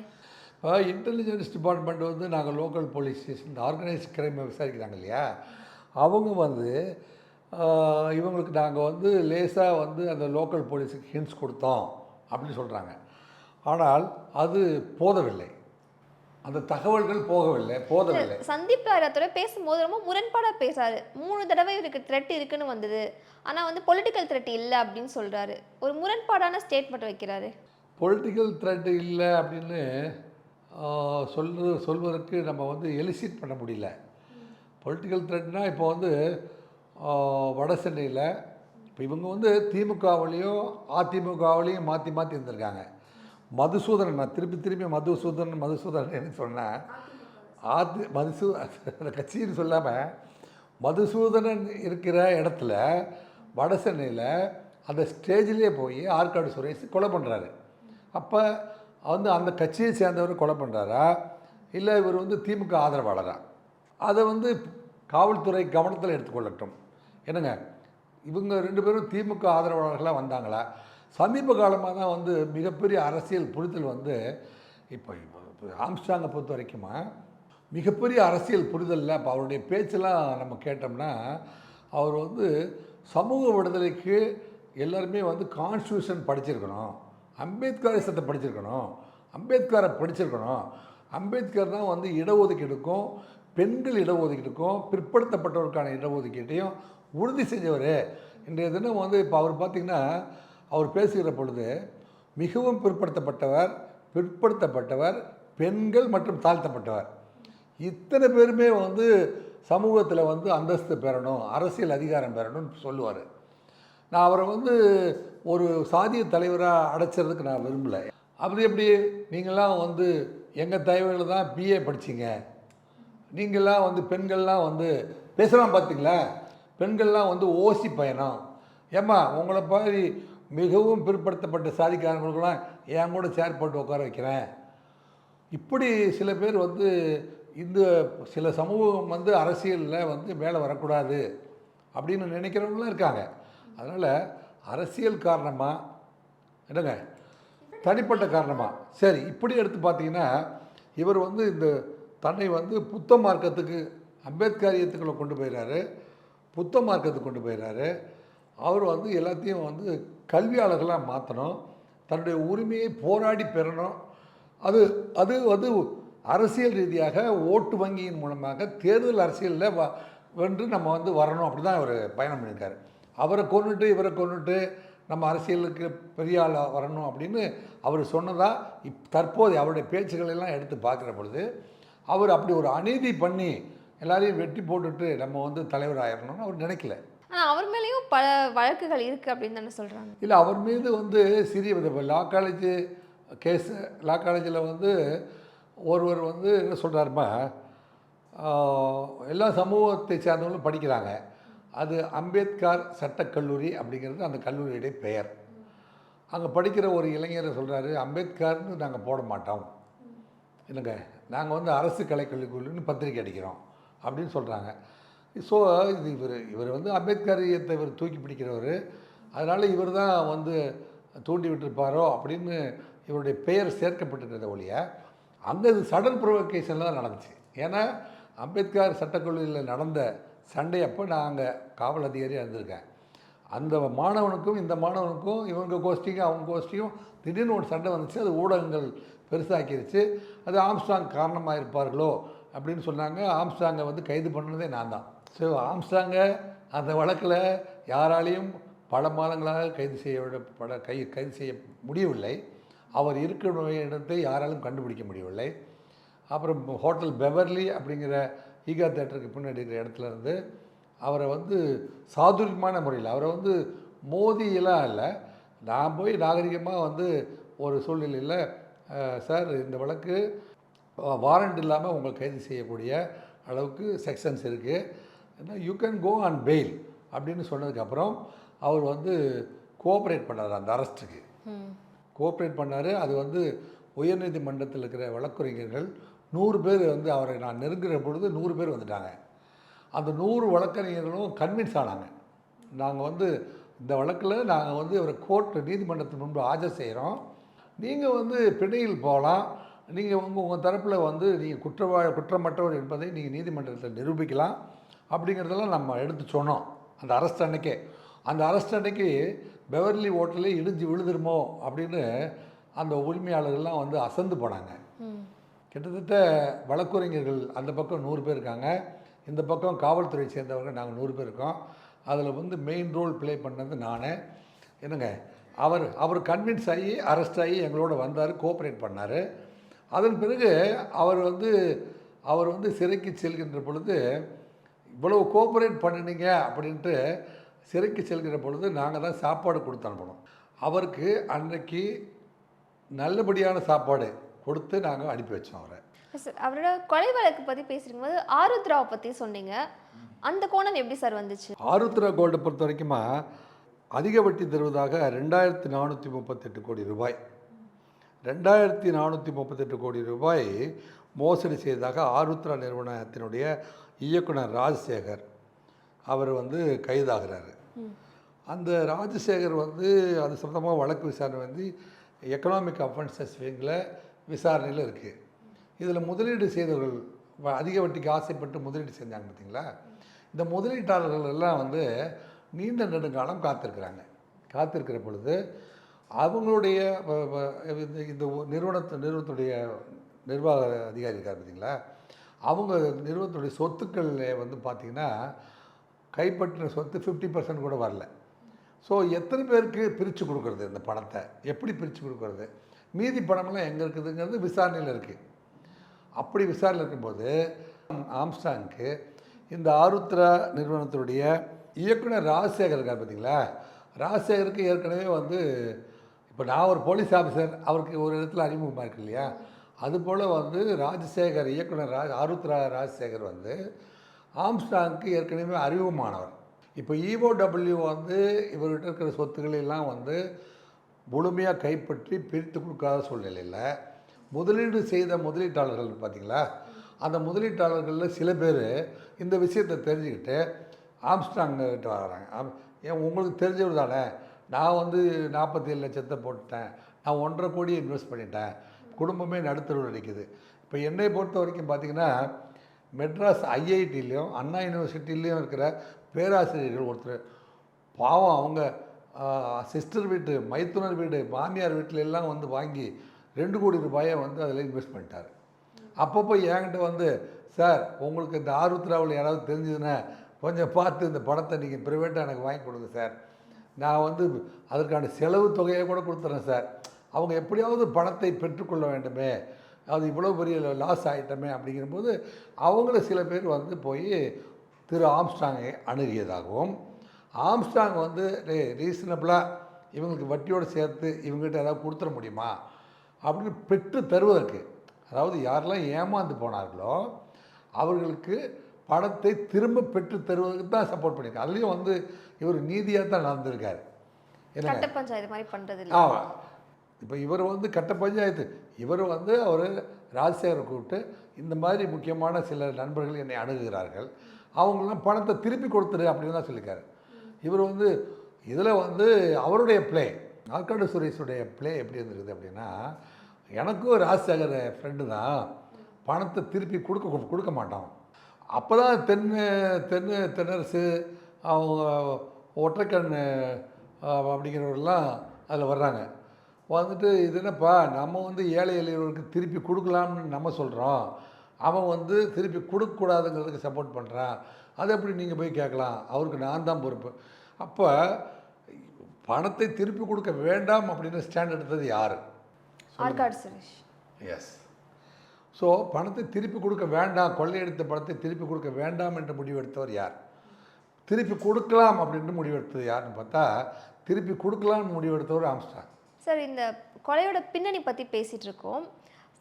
[SPEAKER 2] இப்போ இன்டெலிஜென்ஸ் டிபார்ட்மெண்ட் வந்து நாங்கள் லோக்கல் போலீஸ் ஸ்டேஷன் ஆர்கனைஸ்ட் கிரைமை விசாரிக்கிறாங்க இல்லையா, அவங்க வந்து இவங்களுக்கு நாங்கள் வந்து லேசாக வந்து அந்த லோக்கல் போலீஸுக்கு ஹிண்ட்ஸ் கொடுத்தோம் அப்படின்னு சொல்கிறாங்க. ஆனால் அது போதவில்லை, அந்த தகவல்கள் போதவில்லை.
[SPEAKER 3] சந்தீப் ராயத்தோட பேசும்போது ரொம்ப முரண்பாடாக பேசாரு. 3 தடவை இவருக்கு த்ரெட் இருக்குன்னு வந்தது, ஆனால் வந்து பொலிட்டிக்கல் த்ரெட் இல்லை அப்படின்னு சொல்கிறாரு. ஒரு முரண்பாடான ஸ்டேட்மெண்ட் வைக்கிறாரு.
[SPEAKER 2] பொலிட்டிக்கல் த்ரெட் இல்லை அப்படின்னு சொல்வதற்கு நம்ம வந்து எலிசிட் பண்ண முடியல. பொலிட்டிக்கல் த்ரெட்னால் இப்போ வந்து வட சென்னையில் இப்போ இவங்க வந்து திமுகவிலையும் அதிமுகவிலையும் மாற்றி இருந்திருக்காங்க. மதுசூதனன், நான் திருப்பி மதுசூதனன் சொன்னேன். அந்த கட்சின்னு சொல்லாமல் மதுசூதனன் இருக்கிற இடத்துல வட சென்னையில் அந்த ஸ்டேஜிலே போய் ஆற்காடு சுரேஷ் கொலை பண்ணுறாரு. அப்போ வந்து அந்த கட்சியை சேர்ந்தவர் கொலை பண்ணுறாரா இல்லை இவர் வந்து திமுக ஆதரவாளரா? அதை வந்து காவல்துறை கவனத்தில் எடுத்துக்கொள்ளட்டும். என்னங்க, இவங்க 2 பேரும் திமுக ஆதரவாளர்களாக வந்தாங்களா? சமீப காலமாக தான் வந்து மிகப்பெரிய அரசியல் புரிதல் வந்து இப்போ ஆம்ஸ்ட்ராங்கை பொறுத்த வரைக்குமா மிகப்பெரிய அரசியல் புரிதலில் இப்போ அவருடைய பேச்செல்லாம் நம்ம கேட்டோம்னா, அவர் வந்து சமூக விடுதலைக்கு எல்லாருமே வந்து கான்ஸ்டியூஷன் படிச்சிருக்கணும், அம்பேத்கரிசத்தை படிச்சிருக்கணும், அம்பேத்கரை படிச்சிருக்கணும், அம்பேத்கர் தான் வந்து இடஒதுக்கீடுக்கும் பெண்கள் இடஒதுக்கீடுக்கும் பிற்படுத்தப்பட்டவருக்கான இடஒதுக்கீட்டையும் உறுதி செஞ்சவர். இன்றைய தினம் வந்து இப்போ அவர் பார்த்திங்கன்னா அவர் பேசுகிற பொழுது மிகவும் பிற்படுத்தப்பட்டவர், பெண்கள் மற்றும் தாழ்த்தப்பட்டவர் இத்தனை பேருமே வந்து சமூகத்தில் வந்து அந்தஸ்து பெறணும், அரசியல் அதிகாரம் பெறணும்னு சொல்லுவார். நான் அவரை வந்து ஒரு சாதிய தலைவராக அடைச்சிறதுக்கு நான் விரும்பலை. அப்படி எப்படி நீங்களாம் வந்து எங்கள் தலைவர்கள் தான் பிஏ படிச்சிங்க, நீங்களாம் வந்து பெண்கள்லாம் வந்து பேசலாம் பார்த்தீங்களா, பெண்கள்லாம் வந்து ஓசி பயணம், ஏம்மா உங்களை மாதிரி மிகவும் பிற்படுத்தப்பட்ட சாதிக்காரங்களுக்கெல்லாம் என் கூட சேர் போட்டு உட்கார வைக்கிறேன். இப்படி சில பேர் வந்து இந்த சில சமூகம் வந்து அரசியலில் வந்து மேலே வரக்கூடாது அப்படின்னு நினைக்கிறவங்களும் இருக்காங்க. அதனால் அரசியல் காரணமாக என்னங்க தனிப்பட்ட காரணமாக சரி இப்படி எடுத்து பார்த்தீங்கன்னா இவர் வந்து இந்த தன்னை வந்து புத்த மார்க்கத்துக்கு அம்பேத்கரியத்துக்குள்ளே கொண்டு போயிடுறாரு, புத்த மார்க்கத்துக்கு கொண்டு போயிடுறாரு. அவர் வந்து எல்லாத்தையும் வந்து கல்வியாளர்களாக மாற்றணும், தன்னுடைய உரிமையை போராடி பெறணும். அது அது வந்து அரசியல் ரீதியாக ஓட்டு வங்கியின் மூலமாக தேர்தல் அரசியலில் வென்று நம்ம வந்து வரணும், அப்படி தான் அவர் பயணம் பண்ணியிருக்காரு. அவரை கொண்டுட்டு இவரை கொண்டுட்டு நம்ம அரசியலுக்கு பெரிய ஆள் வரணும் அப்படின்னு அவர் சொன்னதாக தற்போது அவருடைய பேச்சுகளெல்லாம் எடுத்து பார்க்குற பொழுது அவர் அப்படி ஒரு அநீதி பண்ணி எல்லாரையும் வெட்டி போட்டுட்டு நம்ம வந்து தலைவர் ஆயிடணும்னு அவர் நினைக்கல.
[SPEAKER 3] ஆனால் அவர் மேலேயும் பல வழக்குகள் இருக்குது அப்படின்னு தானே சொல்கிறாங்க.
[SPEAKER 2] இல்லை, அவர் மீது வந்து சிறிய லா காலேஜ் கேஸு, லா காலேஜில் வந்து ஒருவர் வந்து என்ன சொல்கிறாருமா, எல்லா சமூகத்தை சேர்ந்தவங்களும் படிக்கிறாங்க, அது அம்பேத்கர் சட்டக்கல்லூரி அப்படிங்கிறது அந்த கல்லூரியுடைய பெயர். அங்கே படிக்கிற ஒரு இளைஞரை சொல்கிறாரு, அம்பேத்கர்னு நாங்கள் போட மாட்டோம், இல்லைங்க நாங்கள் வந்து அரசு கலைக்கல்லூரின்னு பத்திரிக்கை அடிக்கிறோம் அப்படின்னு சொல்கிறாங்க. ஸோ இது இவர் வந்து அம்பேத்கரியத்தை இவர் தூக்கி பிடிக்கிறவர், அதனால் இவர் தான் வந்து தூண்டி விட்டுருப்பாரோ அப்படின்னு இவருடைய பெயர் சேர்க்கப்பட்டிருக்கிறத ஒழிய அங்கே இது சடன் ப்ரொவோகேஷனில் தான் நடந்துச்சு. ஏன்னா அம்பேத்கர் சட்டக்கல்லூரியில் நடந்த சண்டை அப்போ நான் அங்கே காவல் அதிகாரியாக இருந்திருக்கேன். அந்த மாணவனுக்கும் இந்த மாணவனுக்கும் இவங்க கோஷ்டிக்கும் அவங்க கோஷ்டியும் திடீர்னு ஒரு சண்டை வந்துச்சு. அது ஊடகங்கள் பெருசாக்கிடுச்சு. அது ஆம்ஸ்ட்ராங் காரணமாக இருப்பார்களோ அப்படின்னு சொன்னாங்க. ஆம்ஸ்ட்ராங்கை வந்து கைது பண்ணதே நான் தான். ஸோ ஆம்ஸ்ட்ராங்கை அந்த வழக்கில் யாராலையும் பல மாதங்களாக கைது செய்ய முடியவில்லை. அவர் இருக்கிற இடத்தை யாராலும் கண்டுபிடிக்க முடியவில்லை. அப்புறம் ஹோட்டல் பெவர்லி அப்படிங்கிற ஈகா தேட்டருக்கு பின்னாடி இருக்கிற இடத்துல இருந்து அவரை வந்து சாதுரியமான முறையில், அவரை வந்து மோதியெல்லாம் இல்லை, நான் போய் நாகரிகமாக வந்து ஒரு சூழ்நிலையில் சார் இந்த வழக்கு வாரண்ட் இல்லாமல் உங்களை கைது செய்யக்கூடிய அளவுக்கு செக்ஷன்ஸ் இருக்குது, you can go on bail அப்படின்னு சொன்னதுக்கப்புறம் அவர் வந்து கோஆப்ரேட் பண்ணார், அந்த அரெஸ்ட்டுக்கு கோஆப்ரேட் பண்ணார். அது வந்து உயர்நீதிமன்றத்தில் இருக்கிற வழக்கறிஞர்கள் 100 பேர் வந்து அவரை நான் நெருங்குகிற பொழுது 100 பேர் வந்துட்டாங்க. அந்த 100 வழக்கறிஞர்களும் கன்வின்ஸ் ஆனாங்க, நாங்கள் வந்து இந்த வழக்கில் நாங்கள் வந்து ஒரு நீதிமன்றத்தின் முன்பு ஆஜர் செய்கிறோம், நீங்கள் வந்து பிணையில் போகலாம், நீங்கள் உங்கள் தரப்பில் வந்து நீங்கள் குற்றமற்றவர் என்பதை நீங்கள் நீதிமன்றத்தில் நிரூபிக்கலாம் அப்படிங்கிறதெல்லாம் நம்ம எடுத்து சொன்னோம். அந்த அரெஸ்ட் அன்னைக்கே, அந்த அரெஸ்ட் அன்னைக்கு பெவர்லி ஹோட்டலே இடிஞ்சு விழுதுருமோ அப்படின்னு அந்த உரிமையாளர்கள்லாம் வந்து அசந்து போனாங்க. கிட்டத்தட்ட வழக்கறிஞர்கள் அந்த பக்கம் 100 பேர் இருக்காங்க, இந்த பக்கம் காவல்துறை சேர்ந்தவர்கள் நாங்கள் 100 பேர் இருக்கோம். அதில் வந்து மெயின் ரோல் ப்ளே பண்ணது நான். என்னங்க அவர் கன்வின்ஸ் ஆகி அரெஸ்ட் ஆகி எங்களோட வந்தார், கோஆப்ரேட் பண்ணார். அதன் பிறகு அவர் வந்து சிறைக்கு செல்கின்ற பொழுது இவ்வளவு கோஆப்ரேட் பண்ணினீங்க அப்படின்ட்டு சிறைக்கு செல்கிற பொழுது நாங்கள் தான் சாப்பாடு கொடுத்து அனுப்பணும். அவருக்கு அன்றைக்கு நல்லபடியான சாப்பாடு கொடுத்து நாங்கள் அனுப்பி வச்சோம் அவரை.
[SPEAKER 3] சார், அவரோட கொலை வழக்கு பற்றி பேசும்போது ஆருத்ராவை பற்றி சொன்னீங்க, அந்த கோணம் எப்படி சார் வந்துச்சு?
[SPEAKER 2] ஆருத்ரா கோல்டை பொறுத்த வரைக்குமா அதிக வட்டி தருவதாக 2438 கோடி ரூபாய், 2438 கோடி ரூபாய் மோசடி செய்ததாக ஆருத்ரா நிறுவனத்தினுடைய இயக்குனர் ராஜசேகர் அவர் வந்து கைதாகிறாரு. அந்த ராஜசேகர் வந்து அது சம்பந்தமாக வழக்கு விசாரணை வந்து எக்கனாமிக் அஃபென்சஸ் விங்கில் விசாரணையில் இருக்குது. இதில் முதலீடு செய்தவர்கள் அதிக வட்டிக்கு ஆசைப்பட்டு முதலீடு செஞ்சாங்க பார்த்தீங்களா, இந்த முதலீட்டாளர்கள் எல்லாம் வந்து நீண்ட நெடுங்காலம் காத்திருக்கிற பொழுது அவங்களுடைய இந்த நிறுவனத்துடைய நிர்வாக அதிகாரி இருக்கார் பார்த்தீங்களா, அவங்க நிறுவனத்துடைய சொத்துக்களில் வந்து பார்த்திங்கன்னா கைப்பற்றின சொத்து 50% கூட வரல. ஸோ எத்தனை பேருக்கு பிரித்து கொடுக்குறது, இந்த பணத்தை எப்படி பிரித்து கொடுக்குறது, மீதி பணமெல்லாம் எங்கே இருக்குதுங்கிறது விசாரணையில் இருக்குது. அப்படி விசாரணை இருக்கும்போது ஆம்ஸ்ட்ராங்க்கு இந்த ஆருத்ரா நிறுவனத்தினுடைய இயக்குனர் ராஜசேகர் இருக்கார் பார்த்தீங்களா, ராஜசேகருக்கு ஏற்கனவே வந்து இப்போ நான் ஒரு போலீஸ் ஆஃபீஸர், அவருக்கு ஒரு இடத்துல அறிமுகமாக இருக்கு இல்லையா, அதுபோல் வந்து ராஜசேகர் இயக்குனர் ஆருத்ரா ராஜசேகர் வந்து ஆம்ஸ்ட்ராங்க்கு ஏற்கனவே அறிமுகமானவர். இப்போ EOW வந்து இவர்கிட்ட இருக்கிற சொத்துக்களை எல்லாம் வந்து முழுமையாக கைப்பற்றி பிரித்து கொடுக்காத சூழ்நிலையில் முதலீடு செய்த முதலீட்டாளர்கள் பார்த்தீங்களா, அந்த முதலீட்டாளர்களில் சில பேர் இந்த விஷயத்தை தெரிஞ்சுக்கிட்டு ஆம்ஸ்ட்ராங்கிட்ட வராங்க. ஏன் உங்களுக்கு தெரிஞ்சவர் தானே, நான் வந்து 47 லட்சத்தை போட்டுட்டேன், நான் 1.5 கோடி இன்வெஸ்ட் பண்ணிட்டேன், குடும்பமே நடுத்தருவில் நிற்குது. இப்போ என்னை பொறுத்த வரைக்கும் பார்த்திங்கன்னா மெட்ராஸ் IITலையும் அண்ணா யூனிவர்சிட்டிலையும் இருக்கிற பேராசிரியர்கள் ஒருத்தர் பாவம், அவங்க சிஸ்டர் வீட்டு, மைத்துனர் வீடு, மாமியார் வீட்டில எல்லாம் வந்து வாங்கி 2 கோடி ரூபாயை வந்து அதில் இன்வெஸ்ட் பண்ணிட்டார். அப்பப்போ என்கிட்ட வந்து, சார் உங்களுக்கு இந்த ஆருத்ராவில் யாராவது தெரிஞ்சதுன்னா கொஞ்சம் பார்த்து இந்த பணத்தை நீங்கள் ப்ரைவேட்டாக எனக்கு வாங்கி கொடுங்க சார், நான் வந்து அதற்கான செலவு தொகையை கூட கொடுத்துட்றேன் சார், அவங்க எப்படியாவது பணத்தை பெற்றுக்கொள்ள வேண்டுமே, அது இவ்வளோ பெரிய லாஸ் ஆகிட்டமே அப்படிங்கும்போது அவங்கள சில பேர் வந்து போய் திரு ஆம்ஸ்ட்ராங்கை அணுகியதாகவும், ஆம்ஸ்ட்ராங் வந்து ரீசனபிளாக இவங்களுக்கு வட்டியோடு சேர்த்து இவங்ககிட்ட ஏதாவது கொடுத்துட முடியுமா அப்படின்னு பெற்று தருவதற்கு, அதாவது யாரெல்லாம் ஏமாந்து போனார்களோ அவர்களுக்கு பணத்தை திரும்ப பெற்று தருவதற்கு தான் சப்போர்ட் பண்ணியிருக்காரு. அதுலேயும் வந்து இவர் நீதியாக தான் நடந்திருக்காரு.
[SPEAKER 3] கட்ட பஞ்சாயத்து மாதிரி பண்ணுறது.
[SPEAKER 2] ஆமாம், இப்போ இவர் வந்து கட்ட பஞ்சாயத்து, இவர் வந்து அவர் ராஜசேகரை கூப்பிட்டு இந்த மாதிரி முக்கியமான சில நண்பர்கள் என்னை அணுகுகிறார்கள், அவங்களாம் பணத்தை திருப்பி கொடுத்துரு அப்படின்னு தான் சொல்லியிருக்காரு. இவர் வந்து இதில் வந்து அவருடைய பிளே, ஆற்காடு சுரேஷுடைய பிளே எப்படி இருந்திருக்குது அப்படின்னா, எனக்கும் ராஜசேகர் ஃப்ரெண்டு தான், பணத்தை திருப்பி கொடுக்க மாட்டான். அப்போ தான் தென்னரசு, அவங்க ஒற்றைக்கண் அப்படிங்கிறவரெல்லாம் அதில் வர்றாங்க. வந்துட்டு இது என்னப்பா, நம்ம வந்து ஏழை எளியவர்களுக்கு திருப்பி கொடுக்கலாம்னு நம்ம சொல்கிறோம், அவன் வந்து திருப்பி கொடுக்கக்கூடாதுங்கிறதுக்கு சப்போர்ட் பண்ணுறான், அதை எப்படி நீங்கள் போய் கேட்கலாம், அவருக்கு நான் தான் பொறுப்பு. அப்போ பணத்தை திருப்பி கொடுக்க வேண்டாம் அப்படின்னு ஸ்டாண்ட் எடுத்தது யார்?
[SPEAKER 3] ஆற்காடு சுரேஷ்.
[SPEAKER 2] எஸ். ஸோ பணத்தை திருப்பி கொடுக்க வேண்டாம், கொள்ளையடித்த பணத்தை திருப்பி கொடுக்க வேண்டாம் என்று முடிவெடுத்தவர் யார்? திருப்பி கொடுக்கலாம் அப்படின்ட்டு முடிவெடுத்தது யாருன்னு பார்த்தா, திருப்பி கொடுக்கலாம்னு முடிவெடுத்தவர் ஆம்ஸ்ட்ராங்.
[SPEAKER 3] சார், இந்த கொலையோட பின்னணி பற்றி பேசிகிட்டு இருக்கோம்.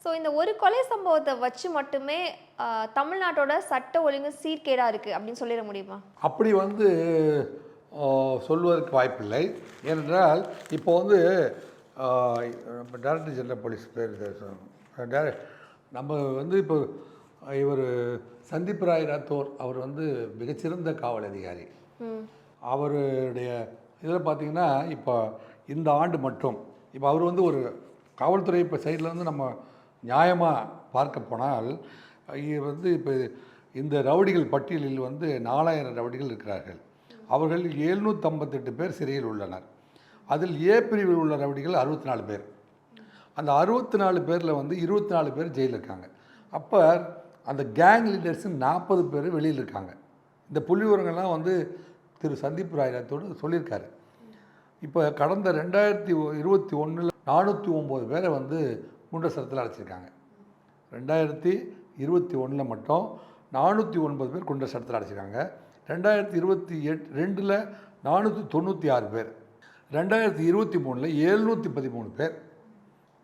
[SPEAKER 3] ஸோ இந்த ஒரு கொலை சம்பவத்தை வச்சு மட்டுமே தமிழ்நாட்டோட சட்ட ஒழுங்கு சீர்கேடாக இருக்குது அப்படின்னு சொல்லிட முடியுமா?
[SPEAKER 2] அப்படி வந்து சொல்வதற்கு வாய்ப்பில்லை. ஏனென்றால் இப்போ வந்து டைரக்டர் ஜெனரல் போலீஸ் பேர் நம்ம வந்து இப்போ இவர் சந்தீப் ராய் ராத்தோர், அவர் வந்து மிகச்சிறந்த காவல் அதிகாரி. அவருடைய இதில் பார்த்திங்கன்னா இப்போ இந்த ஆண்டு மட்டும், இப்போ அவர் வந்து ஒரு காவல்துறை இப்போ சைடில் வந்து நம்ம நியாயமாக பார்க்க போனால், வந்து இப்போ இந்த ரவுடிகள் பட்டியலில் வந்து 4000 ரவுடிகள் இருக்கிறார்கள். அவர்கள் 758 பேர் சிறையில் உள்ளனர். அதில் ஏ பிரிவில் உள்ள ரவுடிகள் 64 பேர். அந்த 64 பேரில் வந்து 24 பேர் ஜெயிலில் இருக்காங்க. அப்போ அந்த கேங் லீடர்ஸு 40 பேர் வெளியில் இருக்காங்க. இந்த புள்ளிவிவரங்கள்லாம் வந்து திரு சந்தீப் ராயத்தோடு சொல்லியிருக்காரு. இப்போ கடந்த 2021 409 பேரை வந்து குண்டர் சட்டத்தில் அடைச்சிருக்காங்க. 2021 மட்டும் 409 பேர் குண்டர் சட்டத்தில் அடைச்சிருக்காங்க. 2022 496 பேர், 2023 713 பேர்.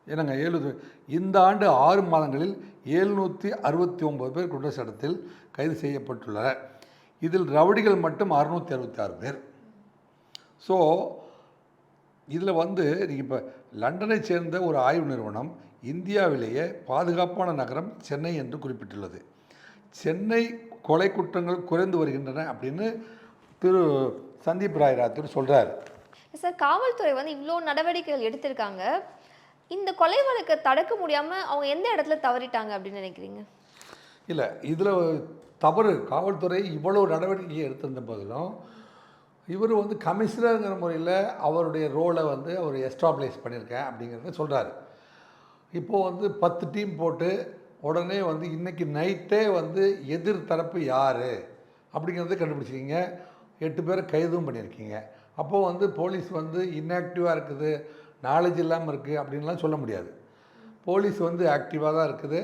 [SPEAKER 2] என்னங்க 7, இந்த ஆண்டு 6 மாதங்களில் 769 பேர் குண்டர் சட்டத்தில் கைது செய்யப்பட்டுள்ளனர். இதில் ரவுடிகள் மட்டும் 666 பேர். ஸோ இதில் வந்து இப்போ லண்டனை சேர்ந்த ஒரு ஆய்வு நிறுவனம் இந்தியாவிலேயே பாதுகாப்பான நகரம் சென்னை என்று குறிப்பிட்டுள்ளது. சென்னை கொலை குற்றங்கள் குறைந்து வருகின்றன அப்படின்னு திரு சந்தீப் ராய் ராத்தூர் சொல்கிறார்.
[SPEAKER 3] சார், காவல்துறை வந்து இவ்வளோ நடவடிக்கைகள் எடுத்திருக்காங்க, இந்த கொலை வழக்கை தடுக்க முடியாமல் அவங்க எந்த இடத்துல தவறிட்டாங்க அப்படின்னு நினைக்கிறீங்க?
[SPEAKER 2] இல்லை, இதில் தவறு காவல்துறை இவ்வளோ நடவடிக்கை எடுத்திருந்த போதிலும் இவர் வந்து கமிஷனருங்கிற முறையில் அவருடைய ரோலை வந்து அவர் எஸ்டாப்ளிஷ் பண்ணியிருக்கேன் அப்படிங்கிறத சொல்கிறாரு. இப்போது வந்து 10 டீம் போட்டு உடனே வந்து இன்றைக்கி நைட்டே வந்து எதிர் தரப்பு யார் அப்படிங்கிறத கண்டுபிடிச்சிக்கிங்க. 8 பேரை கைதும் பண்ணியிருக்கீங்க. அப்போது வந்து போலீஸ் வந்து இன்ஆக்டிவாக இருக்குது, நாலேஜ் இல்லாமல் இருக்குது அப்படின்லாம் சொல்ல முடியாது. போலீஸ் வந்து ஆக்டிவாக தான் இருக்குது.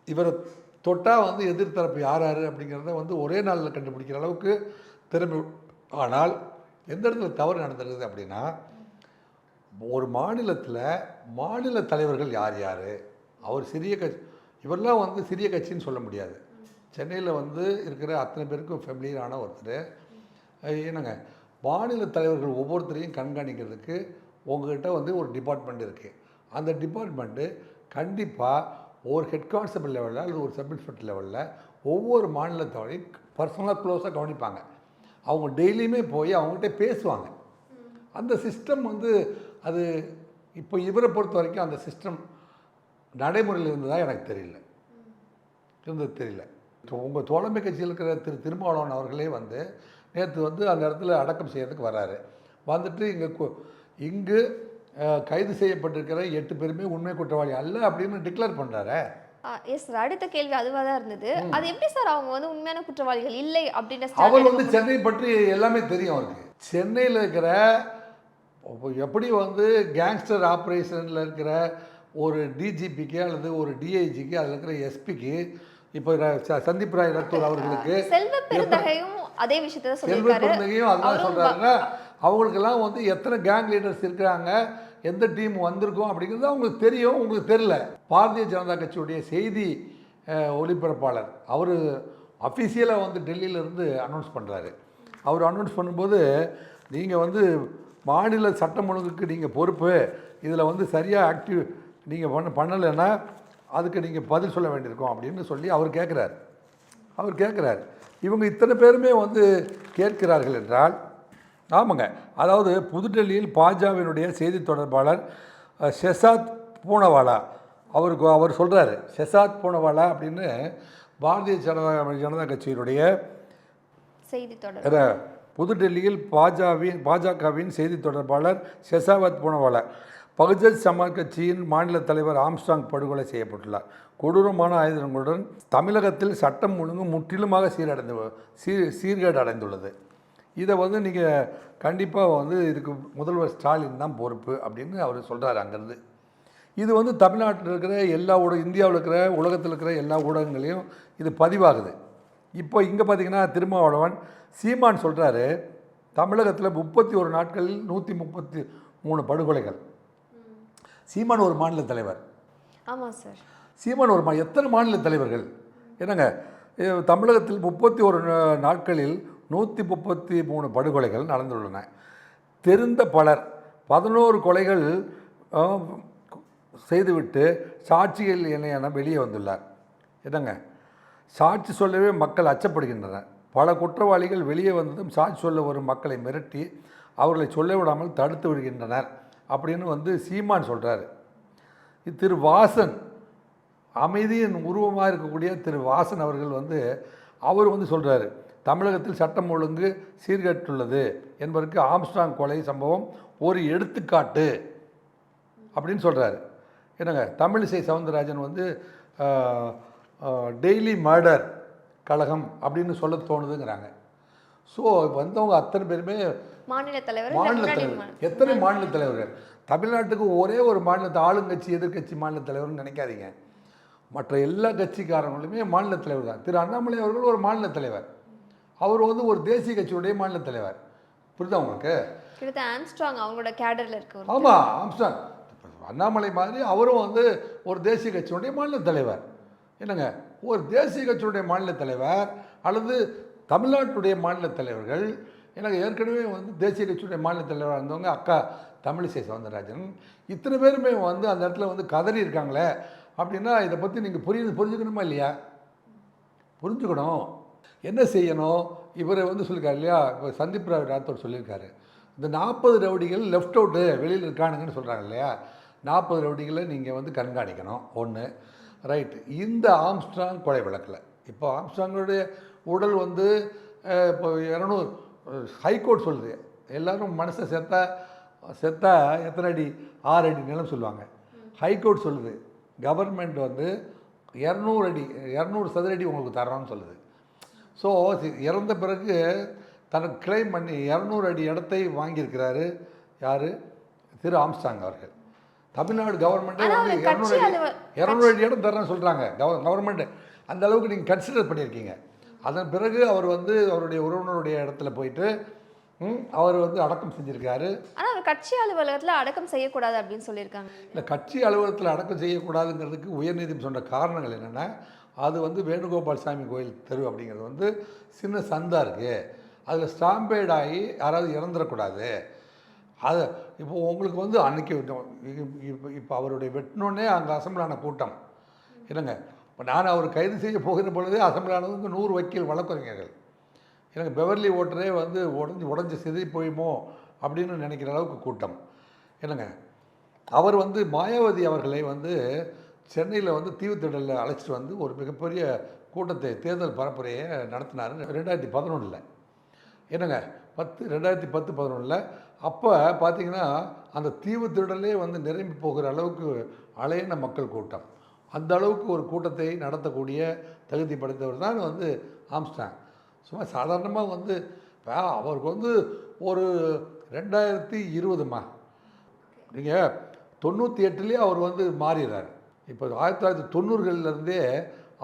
[SPEAKER 2] இவரை தொட்டால் வந்து எதிர்த்தரப்பு யார் யார் அப்படிங்கிறத வந்து ஒரே நாளில் கண்டுபிடிக்கிற அளவுக்கு திறமை. ஆனால் எந்த இடத்துல தவறு நடந்துருக்குது அப்படின்னா, ஒரு மாநிலத்தில் மாநில தலைவர்கள் யார் யார், அவர் சிறிய கட்சி, இவரெல்லாம் வந்து சிறிய கட்சின்னு சொல்ல முடியாது. சென்னையில் வந்து இருக்கிற அத்தனை பேருக்கும் ஃபெமிலியரான ஒருத்தர். என்னங்க, மாநில தலைவர்கள் ஒவ்வொருத்தரையும் கண்காணிக்கிறதுக்கு உங்கள்கிட்ட வந்து ஒரு டிபார்ட்மெண்ட் இருக்குது. அந்த டிபார்ட்மெண்ட்டு கண்டிப்பாக ஒரு ஹெட் கான்ஸ்டபிள் லெவலில் அல்லது ஒரு சப் இன்ஸ்பெக்டர் லெவலில் ஒவ்வொரு மாநிலத்தோடையும் பர்சனலாக க்ளோஸாக கவனிப்பாங்க. அவங்க டெய்லியுமே போய் அவங்ககிட்ட பேசுவாங்க. அந்த சிஸ்டம் வந்து அது இப்போ இவரை பொறுத்த வரைக்கும் அந்த சிஸ்டம் நடைமுறையில் இருந்ததாக எனக்கு தெரியல. உங்கள் தோழமை கட்சியில் இருக்கிற திருமாவளவன் அவர்களே வந்து நேற்று வந்து அந்த இடத்துல அடக்கம் செய்யறதுக்கு வர்றாரு. வந்துட்டு இங்கு கைது செய்யப்பட்டிருக்கிற 8 பேருமே உண்மை குற்றவாளி அல்ல அப்படின்னு டிக்ளேர் பண்ணுறாரு.
[SPEAKER 3] எஸ் சார், அடுத்த கேள்வி அதுவாக தான் இருந்தது. அது எப்படி சார் அவங்க வந்து உண்மையான குற்றவாளிகள் இல்லை அப்படின்ற?
[SPEAKER 2] அவர் வந்து சென்னை பற்றி எல்லாமே தெரியும் அவருக்கு. சென்னையில் இருக்கிற எப்படி வந்து கேங்ஸ்டர் ஆப்ரேஷனில் இருக்கிற ஒரு டிஜிபிக்கு அல்லது ஒரு டிஐஜிக்கு அதில் இருக்கிற எஸ்பிக்கு இப்போ சந்தீப் ராய் ரத்தூர் அவர்களுக்கு
[SPEAKER 3] செல்வ பெருந்தகையும் அதே விஷயத்தை சொல்லியிருக்காரு.
[SPEAKER 2] செல்வ பெருந்தகையும் அதுதான் சொல்கிறாங்க. அவங்களுக்கெல்லாம் வந்து எத்தனை கேங் லீடர்ஸ் இருக்கிறாங்க, எந்த டீம் வந்திருக்கோம் அப்படிங்கிறது அவங்களுக்கு தெரியும், உங்களுக்கு தெரியல. பாரதிய ஜனதா கட்சியுடைய செய்தி ஒளிபரப்பாளர் அவர் அஃபீஷியலாக வந்து டெல்லியிலேருந்து அனௌன்ஸ் பண்ணுறாரு. அவர் அனௌன்ஸ் பண்ணும்போது நீங்கள் வந்து மாநில சட்டம் ஒழுங்குக்கு நீங்கள் பொறுப்பு, இதில் வந்து சரியாக ஆக்டிவ் நீங்கள் பண்ணலைன்னா அதுக்கு நீங்கள் பதில் சொல்ல வேண்டியிருக்கும் அப்படின்னு சொல்லி அவர் கேட்குறார். இவங்க இத்தனை பேருமே வந்து கேட்கிறார்கள் என்றால், ஆமாங்க, அதாவது புதுடெல்லியில் பாஜகவினுடைய செய்தி தொடர்பாளர் ஷெசாத் பூனவாலா அவர் சொல்கிறாரு. ஷெசாத் பூனவாலா அப்படின்னு பாரதிய ஜனதா கட்சியினுடைய
[SPEAKER 3] செய்தி தொடர்பாளர்,
[SPEAKER 2] புதுடெல்லியில் பாஜகவின் செய்தி தொடர்பாளர் ஷெசாவத் பூனவாலா பகுஜன் சமாஜ் கட்சியின் மாநில தலைவர் ஆம்ஸ்ட்ராங் படுகொலை செய்யப்பட்டுள்ளார். கொடூரமான ஆயுதங்களுடன் தமிழகத்தில் சட்டம் ஒழுங்கு முற்றிலுமாக சீர்கேடு அடைந்துள்ளது. இதை வந்து நீங்கள் கண்டிப்பாக வந்து இதுக்கு முதல்வர் ஸ்டாலின் தான் பொறுப்பு அப்படின்னு அவர் சொல்கிறார் அங்கேருந்து. இது வந்து தமிழ்நாட்டில் இருக்கிற எல்லா இந்தியாவில் இருக்கிற உலகத்தில் இருக்கிற எல்லா ஊடகங்களையும் இது பதிவாகுது. இப்போ இங்கே பார்த்திங்கன்னா திருமாவளவன் சீமான் சொல்கிறாரு, தமிழகத்தில் 31 நாட்களில் 133 படுகொலைகள். சீமான் ஒரு மாநில தலைவர்.
[SPEAKER 3] ஆமாம் சார்,
[SPEAKER 2] சீமான் ஒரு எத்தனை மாநில தலைவர்கள் என்னங்க, தமிழகத்தில் 31 நாட்களில் 133 படுகொலைகள் நடந்துள்ளன. தெரிந்த பலர் 11 கொலைகள் செய்துவிட்டு சாட்சிகள் என வெளியே வந்துள்ளார். என்னங்க, சாட்சி சொல்லவே மக்கள் அச்சப்படுகின்றனர். பல குற்றவாளிகள் வெளியே வந்ததும் சாட்சி சொல்ல வரும் மக்களை மிரட்டி அவர்களை சொல்ல விடாமல் தடுத்து விடுகின்றனர் அப்படின்னு வந்து சீமான் சொல்கிறாரு. திரு வாசன், அமைதியின் உருவமாக இருக்கக்கூடிய திரு வாசன் அவர்கள் வந்து அவர் வந்து சொல்கிறாரு, தமிழகத்தில் சட்டம் ஒழுங்கு சீர்கேட்டுள்ளது என்பதற்கு ஆம்ஸ்ட்ராங் கொலை சம்பவம் ஒரு எடுத்துக்காட்டு அப்படின்னு சொல்கிறாரு. என்னங்க, தமிழிசை சவுந்தரராஜன் வந்து டெய்லி மர்டர் கழகம் அப்படின்னு சொல்ல தோணுதுங்கிறாங்க. ஸோ வந்தவங்க அத்தனை பேருமே மாநில தலைவர். எத்தனை மாநில தலைவர்கள்? தமிழ்நாட்டுக்கு ஒரே ஒரு மாநிலத்தை ஆளுங்கட்சி எதிர்கட்சி மாநில தலைவர்னு நினைக்காதீங்க. மற்ற எல்லா கட்சிக்காரங்களுமே மாநில தலைவர் தான். திரு அண்ணாமலை அவர்கள் ஒரு மாநில தலைவர். அவர் வந்து ஒரு தேசிய கட்சியுடைய மாநில தலைவர். புரியுதா உங்களுக்கு?
[SPEAKER 3] ஆம்ஸ்ட்ராங் அவங்களோட கேடரில் இருக்கு.
[SPEAKER 2] ஆமாம், ஆம்ஸ்ட்ராங் அண்ணாமலை மாதிரி அவரும் வந்து ஒரு தேசிய கட்சியுடைய மாநில தலைவர். என்னங்க, ஒரு தேசிய கட்சியுடைய மாநில தலைவர் அல்லது தமிழ்நாட்டுடைய மாநில தலைவர்கள் எனக்கு ஏற்கனவே வந்து தேசிய கட்சியுடைய மாநில தலைவராக இருந்தவங்க அக்கா தமிழிசை சவுந்தரராஜன் இத்தனை பேருமே வந்து அந்த இடத்துல வந்து கதறி இருக்காங்களே அப்படின்னா இதை பற்றி நீங்கள் புரிஞ்சுக்கணுமா இல்லையா? புரிஞ்சுக்கணும். என்ன செய்யணும்? இவரை வந்து சொல்லியிருக்காரு இல்லையா, இப்போ சந்தீப் ராத்தோர் சொல்லியிருக்காரு, இந்த 40 ரவுடிகள் லெஃப்ட் அவுட்டு வெளியில் இருக்கானுங்கன்னு சொல்கிறாங்க இல்லையா, 40 ரவுடிகளை நீங்கள் வந்து கண்காணிக்கணும். ஒன்று ரைட். இந்த ஆம்ஸ்ட்ராங் கொலை வழக்கில் இப்போ ஆம்ஸ்ட்ராங்குடைய உடல் வந்து இப்போ 200 ஹைகோர்ட் சொல்லுது, எல்லோரும் மனசை செத்தா எத்தனை அடி 6 அடி நிலம் சொல்லுவாங்க. ஹைகோர்ட் சொல்லுது கவர்மெண்ட் வந்து 200 சதுர அடி உங்களுக்கு தரோன்னு சொல்லுது. ஸோ இறந்த பிறகு தனக்கு கிளைம் பண்ணி 200 அடி இடத்தை வாங்கியிருக்கிறாரு யார்? திரு ஆம்ஸ்ட்ராங் அவர்கள். தமிழ்நாடு கவர்மெண்ட்டே வந்து 200 அடி இடம் தரேன்னு சொல்கிறாங்க. கவர்மெண்ட்டு அந்த அளவுக்கு நீங்கள் கன்சிடர் பண்ணியிருக்கீங்க. அதன் பிறகு அவர் வந்து அவருடைய உறவினருடைய இடத்துல போயிட்டு அவர் வந்து அடக்கம் செஞ்சுருக்காரு.
[SPEAKER 3] ஆனால் அவர் கட்சி அலுவலகத்தில் அடக்கம் செய்யக்கூடாது அப்படின்னு சொல்லியிருக்காங்க.
[SPEAKER 2] இல்லை, கட்சி அலுவலகத்தில் அடக்கம் செய்யக்கூடாதுங்கிறதுக்கு உயர்நீதிமன்றம் சொன்ன காரணங்கள் என்னென்னா, அது வந்து வேணுகோபால் சாமி கோயில் தெரு அப்படிங்கிறது வந்து சின்ன சந்தாக இருக்குது, அதில் ஸ்டாம்பேட் ஆகி யாராவது இறந்துடக்கூடாது. அது இப்போ உங்களுக்கு வந்து அன்றைக்கி இப்போ அவருடைய வெட்டினோடனே அங்கே அசம்பிளான கூட்டம் என்னங்க. இப்போ நான் அவர் கைது செய்ய போகிற பொழுதே அசம்பிளானதுக்கு 100 வக்கீல் வழக்கறிஞர்கள். எனக்கு பெவர்லி ஓட்டரே வந்து உடஞ்சி சிதறி போயுமோ அப்படின்னு நினைக்கிற அளவுக்கு கூட்டம் என்னங்க. அவர் வந்து மாயாவதி அவர்களை வந்து சென்னையில் வந்து தீவுத்திடலில் அழைச்சிட்டு வந்து ஒரு மிகப்பெரிய கூட்டத்தை தேர்தல் பரப்புரையை நடத்தினார் 2011 என்னங்க. 2010-11 அப்போ பார்த்திங்கன்னா அந்த தீவுத்திடலே வந்து நிரம்பி போகிற அளவுக்கு அலையின மக்கள் கூட்டம். அந்த அளவுக்கு ஒரு கூட்டத்தை நடத்தக்கூடிய தகுதி படைத்தவர் தான் வந்து ஆம்ஸ்ட்ராங். சும்மா சாதாரணமாக வந்து அவருக்கு வந்து ஒரு 2020 நீங்கள் 98 அவர் வந்து மாறிடுறார். இப்போ 1990களிலேருந்தே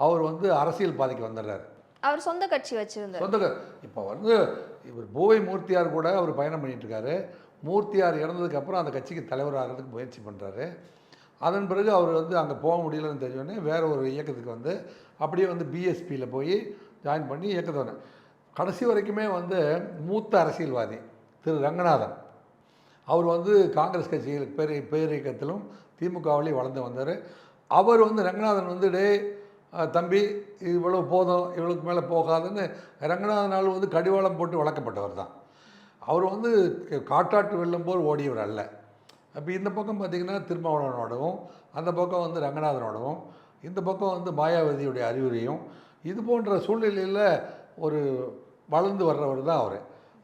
[SPEAKER 2] அவர் வந்து அரசியல் பாதைக்கு வந்துடுறார்.
[SPEAKER 3] அவர் சொந்த கட்சி வச்சுருந்தார்.
[SPEAKER 2] இப்போ வந்து இவர் பூவை மூர்த்தியார் கூட அவர் பயணம் பண்ணிகிட்ருக்காரு. மூர்த்தியார் இறந்ததுக்கப்புறம் அந்த கட்சிக்கு தலைவர் ஆகிறதுக்கு முயற்சி பண்ணுறாரு. அதன் பிறகு அவர் வந்து அங்கே போக முடியலன்னு தெரிஞ்சோடனே வேறு ஒரு இயக்கத்துக்கு வந்து அப்படியே வந்து பிஎஸ்பியில் போய் ஜாயின் பண்ணி இயக்கத்தை கடைசி வரைக்குமே வந்து மூத்த அரசியல்வாதி திரு ரங்கநாதன் அவர் வந்து காங்கிரஸ் கட்சியில் பேரியக்கத்திலும் திமுகவிலையும் வளர்ந்து வந்தார். அவர் வந்து ரங்கநாதன் வந்து தம்பி இவ்வளோ போதும், இவ்வளோக்கு மேலே போகாதுன்னு ரங்கநாதனால் வந்து கடிவாளம் போட்டு வளர்க்கப்பட்டவர் தான். அவர் வந்து காட்டாட்டு வெல்லும் போல் ஓடியவர் அல்ல. அப்போ இந்த பக்கம் பார்த்திங்கன்னா திருமாவளவனோடவும், அந்த பக்கம் வந்து ரங்கநாதனோடவும், இந்த பக்கம் வந்து மாயாவதியுடைய அறிவுரையும், இது போன்ற சூழ்நிலையில் ஒரு வளர்ந்து வர்றவர் தான் அவர்.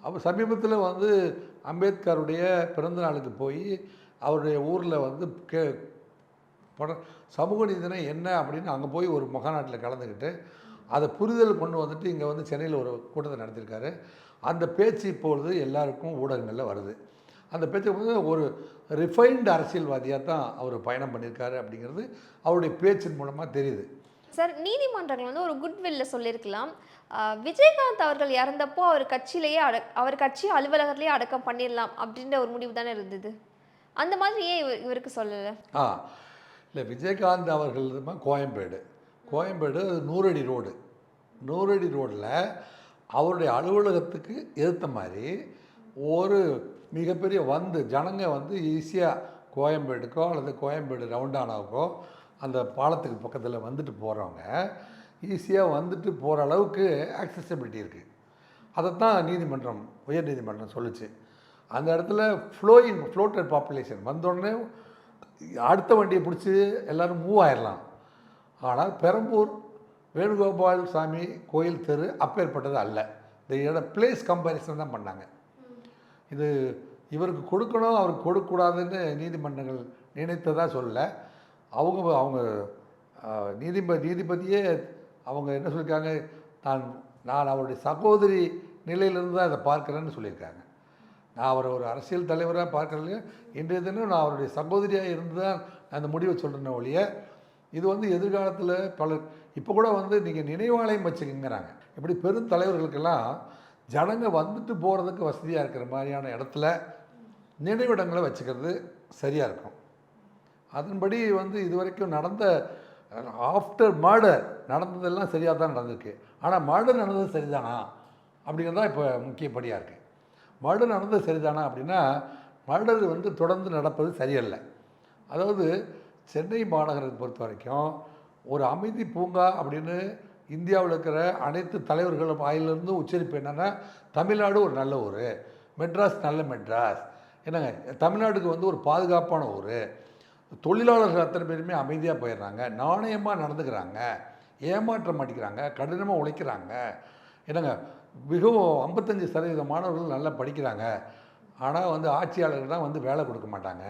[SPEAKER 2] அவர் சமீபத்தில் வந்து அம்பேத்கருடைய பிறந்த நாளுக்கு போய் அவருடைய ஊரில் வந்து சமூக நீதினா என்ன அப்படின்னு அங்கே போய் ஒரு மகாநாட்டில் கலந்துக்கிட்டு அதை புரிதல் கொண்டு வந்துட்டு இங்கே வந்து சென்னையில் ஒரு கூட்டத்தை நடத்தியிருக்காரு. அந்த பேச்சு இப்பொழுது எல்லாருக்கும் ஊடகங்களில் வருது. அந்த பேச்சு வந்து ஒரு ரிஃபைன்டு அரசியல்வாதியாக தான் அவர் பயணம் பண்ணியிருக்காரு அப்படிங்கிறது அவருடைய பேச்சின் மூலமாக தெரியுது.
[SPEAKER 3] சார், நீதிமன்றங்கள் வந்து ஒரு குட்வில்ல சொல்லியிருக்கலாம், விஜயகாந்த் அவர்கள் இறந்தப்போ அவர் கட்சி அலுவலகத்திலேயே அடக்கம் பண்ணிடலாம் அப்படின்ற ஒரு முடிவு தானே இருந்தது. அந்த மாதிரி ஏன் இவருக்கு சொல்லலை?
[SPEAKER 2] இல்லை, விஜயகாந்த் அவர்கள் கோயம்பேடு அது 100 அடி ரோடு. 100 அடி ரோடில் அவருடைய அலுவலகத்துக்கு எதிர்த்த மாதிரி ஒரு மிகப்பெரிய ஜனங்க வந்து ஈஸியாக கோயம்பேடுக்கோ அல்லது கோயம்பேடு ரவுண்டானாவுக்கோ அந்த பாலத்துக்கு பக்கத்தில் வந்துட்டு போகிறவங்க ஈஸியாக வந்துட்டு போகிற அளவுக்கு ஆக்சசிபிலிட்டி இருக்குது. அதைத்தான் உயர் நீதிமன்றம் சொல்லிச்சு. அந்த இடத்துல ஃப்ளோட்டட் பாப்புலேஷன் வந்தோடனே அடுத்த வண்டியை பிடிச்சி எல்லோரும் மூவ் ஆயிடலாம். ஆனால் பெரம்பூர் வேணுகோபால் சாமி கோயில் தெரு அப்பேற்பட்டது அல்ல. இந்த பிளேஸ் கம்பேரிசன் தான் பண்ணாங்க. இது இவருக்கு கொடுக்கணும், அவருக்கு கொடுக்கக்கூடாதுன்னு நீதிமன்றங்கள் நினைத்ததாக சொல்லலை. அவங்க நீதிபதியே அவங்க என்ன சொல்லியிருக்காங்க, நான் அவருடைய சகோதரி நிலையிலிருந்து தான் இதை பார்க்குறேன்னு சொல்லியிருக்காங்க. நான் அவரை ஒரு அரசியல் தலைவராக பார்க்கறதுலையே இன்றைய தினம் நான் அவருடைய சகோதரியாக இருந்து தான் அந்த முடிவை சொல்கிறேன் ஒழிய இது வந்து எதிர்காலத்தில் பலர் இப்போ கூட வந்து நீங்கள் நினைவாலயம் வச்சுக்கங்கிறாங்க. இப்படி பெரும் தலைவர்களுக்கெல்லாம் ஜனங்க வந்துட்டு போகிறதுக்கு வசதியாக இருக்கிற மாதிரியான இடத்துல நினைவிடங்களை வச்சுக்கிறது சரியாக இருக்கும். அதன்படி வந்து இதுவரைக்கும் நடந்த ஆஃப்டர் மர்டர் நடந்ததெல்லாம் சரியாக தான் நடந்திருக்கு. ஆனால் மர்டர் நடந்தது சரிதானா அப்படிங்கிறது தான் இப்போ முக்கியப்படியாக இருக்குது. மர்டர் நடந்தது சரிதானா அப்படின்னா மர்டர் வந்து தொடர்ந்து நடப்பது சரியல்ல. அதாவது சென்னை மாநகரத்தை பொறுத்த வரைக்கும் ஒரு அமைதி பூங்கா அப்படின்னு இந்தியாவில் இருக்கிற அனைத்து தலைவர்களும் வாயிலிருந்து உச்சரிப்பு என்னென்னா தமிழ்நாடு ஒரு நல்ல ஊர், மெட்ராஸ் நல்ல மெட்ராஸ், என்னங்க தமிழ்நாட்டுக்கு வந்து ஒரு பாதுகாப்பான ஊர், தொழிலாளர்கள் அத்தனை பேருமே அமைதியாக போயிடுறாங்க, நாணயமாக நடந்துக்கிறாங்க, ஏமாற்ற மாட்டேங்கிறாங்க, கடினமாக உழைக்கிறாங்க, என்னங்க மிகவும் 55% மாணவர்கள் நல்லா படிக்கிறாங்க, ஆனால் வந்து ஆட்சியாளர்கள் தான் வந்து வேலை கொடுக்க மாட்டாங்க,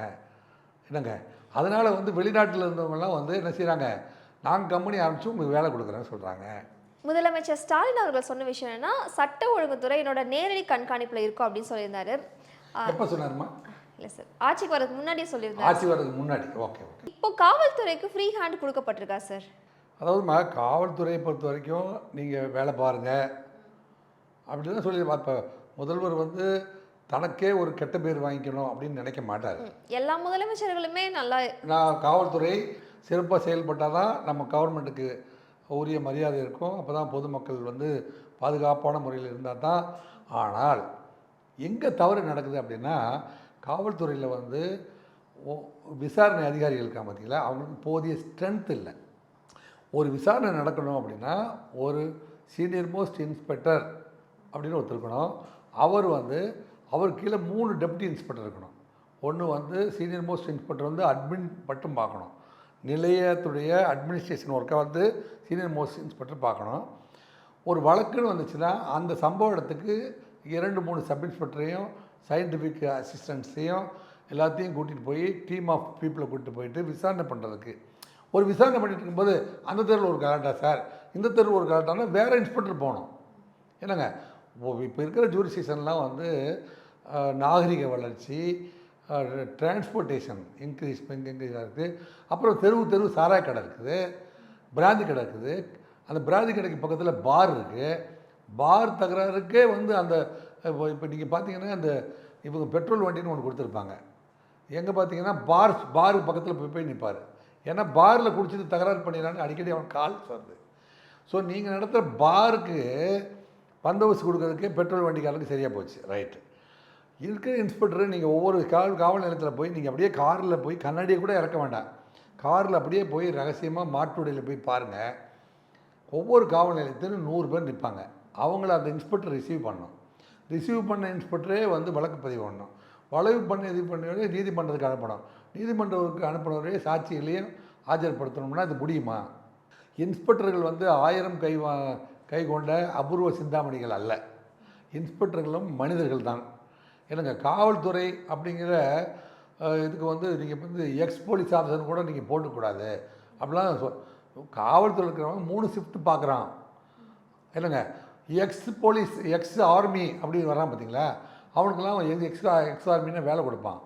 [SPEAKER 2] என்னங்க அதனால் வந்து வெளிநாட்டில் இருந்தவங்கலாம் வந்து என்ன செய்கிறாங்க, நாங்கள் கம்பெனி ஆரம்பித்து உங்களுக்கு வேலை கொடுக்குறேன்னு சொல்கிறாங்க.
[SPEAKER 3] முதலமைச்சர் ஸ்டாலின் அவர்கள் சொன்ன விஷயம் என்னன்னா, சட்ட ஒழுங்குத்துறை என்னோட நேரடி கண்காணிப்பில் இருக்கும் அப்படின்னு சொல்லியிருந்தாரு.
[SPEAKER 2] எப்போ சொன்னாருமா?
[SPEAKER 3] இல்லை சார், ஆட்சிக்கு வரதுக்கு முன்னாடியே சொல்லியிருந்தாரு.
[SPEAKER 2] ஆட்சி வரதுக்கு முன்னாடி. ஓகே.
[SPEAKER 3] இப்போ காவல்துறைக்கு ஃப்ரீ ஹேண்ட் கொடுக்கப்பட்டிருக்கா சார்?
[SPEAKER 2] அதாவதுமா காவல்துறையை பொறுத்த வரைக்கும் நீங்கள் வேலை பாருங்கள் அப்படின்னு தான் சொல்லி இப்போ முதல்வர் வந்து தனக்கே ஒரு கெட்ட பேர் வாங்கிக்கணும் அப்படின்னு நினைக்க மாட்டார்.
[SPEAKER 3] எல்லா முதலமைச்சர்களுமே நல்லா
[SPEAKER 2] காவல்துறை சிறப்பாக செயல்பட்டால் தான் நம்ம கவர்மெண்ட்டுக்கு உரிய மரியாதை இருக்கும், அப்போ தான் பொதுமக்கள் வந்து பாதுகாப்பான முறையில் இருந்தால் தான். ஆனால் எங்கே தவறு நடக்குது அப்படின்னா காவல்துறையில் வந்து விசாரணை அதிகாரிகள் இருக்காங்க பார்த்தீங்களா, அவங்களுக்கு போதிய ஸ்ட்ரென்த் இல்லை. ஒரு விசாரணை நடக்கணும் அப்படின்னா ஒரு சீனியர் மோஸ்ட் இன்ஸ்பெக்டர் அப்படின்னு ஒருத்தர் இருக்கணும். அவர் கீழே 3 டெப்டி இன்ஸ்பெக்டர் இருக்கணும். ஒன்று வந்து சீனியர் மோஸ்ட் இன்ஸ்பெக்டர் வந்து அட்மின் மட்டும் பார்க்கணும், நிலையத்துடைய அட்மினிஸ்ட்ரேஷன் ஒர்க்கை வந்து சீனியர் மோஸ்ட் இன்ஸ்பெக்டர் பார்க்கணும். ஒரு வழக்குன்னு வந்துச்சுன்னா அந்த சம்பவ இடத்துக்கு 2-3 சப் இன்ஸ்பெக்டரையும் சயின்டிஃபிக் அசிஸ்டன்ஸையும் எல்லாத்தையும் கூட்டிகிட்டு போய் டீம் ஆஃப் பீப்புளை கூட்டிகிட்டு போயிட்டு விசாரணை பண்ணுறதுக்கு. ஒரு விசாரணை பண்ணிட்டு இருக்கும்போது அந்த தெருவில் ஒரு கலாட்டா சார், இந்த தெருவில் ஒரு கலாட்டானா வேறு இன்ஸ்பெக்டர் போகணும். என்னங்க இப்போ இருக்கிற ஜூரிஸ்டிக்ஷன்லாம் வந்து நாகரிக வளர்ச்சி, டிரான்ஸ்போர்ட்டேஷன் இன்க்ரீஸ் இருக்குது, அப்புறம் தெருவு சாராய கடை இருக்குது, பிராந்தி கடை இருக்குது, அந்த பிராந்தி கடைக்கு பக்கத்தில் பார் இருக்குது. பார் தகராறுக்கே வந்து அந்த இப்போ நீங்கள் பார்த்தீங்கன்னா அந்த இவங்க பெட்ரோல் வண்டின்னு ஒன்று கொடுத்துருப்பாங்க. எங்கே பார்த்தீங்கன்னா பாரு பக்கத்தில் போய் நிற்பார். ஏன்னா பாரில் குடிச்சிட்டு தகராறு பண்ணிடுறான்னு அடிக்கடி அவன் கால்ஸ் வருது. ஸோ நீங்கள் நடத்துகிற பாருக்கு பந்தோபஸ்து கொடுக்கறதுக்கே பெட்ரோல் வண்டிக்காரருக்கு சரியாக போச்சு. ரைட்டு. இருக்கிற இன்ஸ்பெக்டர் நீங்கள் ஒவ்வொரு காவல் நிலையத்தில் போய் நீங்கள் அப்படியே காரில் போய் கண்ணாடியை கூட இறக்க வேண்டாம், காரில் அப்படியே போய் ரகசியமாக மாட்டுடையில் போய் பாருங்கள். ஒவ்வொரு காவல் நிலையத்திலும் 100 பேர் நிற்பாங்க. அவங்கள அந்த இன்ஸ்பெக்டர் ரிசீவ் பண்ணணும். ரிசீவ் பண்ண இன்ஸ்பெக்டரே வந்து வழக்கு பதிவு பண்ணணும். வழக்கு பண்ணி இது பண்ணி நீதிமன்றத்துக்கு அனுப்பணும். நீதிமன்றத்துக்கு அனுப்பினவரே சாட்சிகளையும் ஆஜர்படுத்தணும்னா அது முடியுமா? இன்ஸ்பெக்டர்கள் வந்து 1000 கை கொண்ட அபூர்வ சிந்தாமணிகள் அல்ல. இன்ஸ்பெக்டர்களும் மனிதர்கள் தான். என்னங்க காவல்துறை அப்படிங்கிற இதுக்கு வந்து நீங்கள் வந்து எக்ஸ் போலீஸ் ஆஃபீஸர்னு கூட நீங்கள் போட்டுக்கூடாது அப்படிலாம். காவல்துறை இருக்கிறவங்க 3 ஷிஃப்ட் பார்க்குறான். என்னங்க எக்ஸ் போலீஸ் எக்ஸ் ஆர்மி அப்படின்னு வரான் பார்த்தீங்களா, அவனுக்கெல்லாம் எக்ஸ் ஆர்மின்னா வேலை கொடுப்பான்.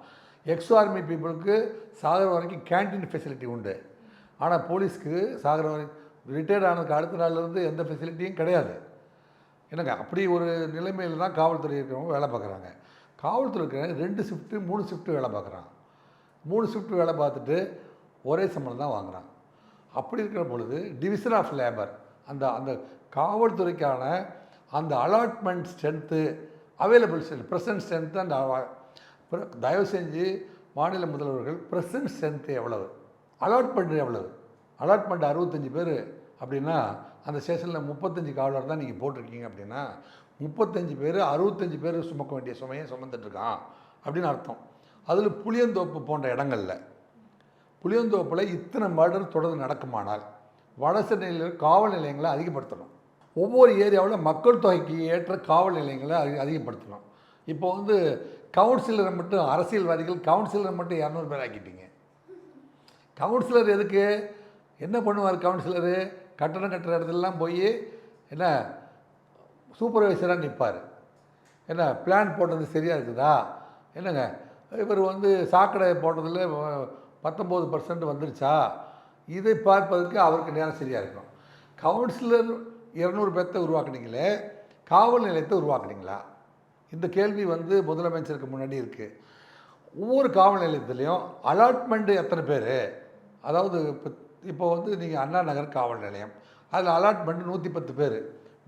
[SPEAKER 2] எக்ஸ் ஆர்மி பீப்புளுக்கு சாகிற வரைக்கும் கேன்டீன் ஃபெசிலிட்டி உண்டு. ஆனால் போலீஸ்க்கு சாகிற வரைக்கும் ரிட்டையர்ட் ஆனதுக்கு அடுத்த நாள்லேருந்து எந்த ஃபெசிலிட்டியும் கிடையாது. என்னங்க அப்படி ஒரு நிலைமையில் தான் காவல்துறை இருக்கிறவங்க வேலை பார்க்குறாங்க. காவல்துறை இருக்கிற 2 ஷிஃப்ட்டு 3 ஷிஃப்ட்டு வேலை பார்க்குறான். 3 ஷிஃப்ட்டு வேலை பார்த்துட்டு ஒரே சம்பளம் தான் வாங்குகிறான். அப்படி இருக்கிற பொழுது டிவிஷன் ஆஃப் லேபர் அந்த காவல்துறைக்கான அந்த allotment strength available strength present strength அந்த தயவு செஞ்சு மாநில முதல்வர்கள் ப்ரெசன்ட் ஸ்ட்ரென்த்து எவ்வளவு, அலாட்மெண்ட் எவ்வளவு? அலாட்மெண்ட் 65 பேர் அப்படின்னா அந்த ஸ்டேஷனில் 35 காவலர் தான் நீங்கள் போட்டிருக்கீங்க அப்படின்னா 35 பேர் 65 பேர் சுமக்க வேண்டிய சுமையை சுமந்துட்டுருக்கான் அப்படின்னு அர்த்தம். அதில் புளியந்தோப்பு போன்ற இடங்களில் புளியந்தோப்பில் இத்தனை மர்டர் தொடர்ந்து நடக்குமானால் வட சென்னையில் காவல் நிலையங்களை அதிகப்படுத்தணும். ஒவ்வொரு ஏரியாவில் மக்கள் தொகைக்கு ஏற்ற காவல் நிலையங்களை அதிகப்படுத்தணும். இப்போ வந்து கவுன்சிலரை மட்டும் அரசியல்வாதிகள் கவுன்சிலரை மட்டும் 200 பேர் ஆக்கிட்டீங்க. கவுன்சிலர் எதுக்கு? என்ன பண்ணுவார் கவுன்சிலரு? கட்டணம் கட்டுற இடத்துலலாம் போய் என்ன சூப்பர்வைசராக நிற்பார். என்ன பிளான் போட்டது சரியாக இருக்குதா? என்னங்க இவர் வந்து சாக்கடை போட்டதில் 19% வந்துருச்சா? இதை பார்ப்பதற்கு அவருக்கு நேரம் சரியாக இருக்கும். கவுன்சிலர் 200 பேர்த்தை உருவாக்குனீங்களே, காவல் நிலையத்தை உருவாக்குனீங்களா? இந்த கேள்வி வந்து முதலமைச்சருக்கு முன்னாடி இருக்குது. ஒவ்வொரு காவல் நிலையத்துலேயும் அலாட்மெண்ட்டு எத்தனை பேர்? அதாவது இப்போ வந்து நீங்கள் அண்ணா நகர் காவல் நிலையம், அதில் அலாட்மெண்ட்டு 110 பேர்,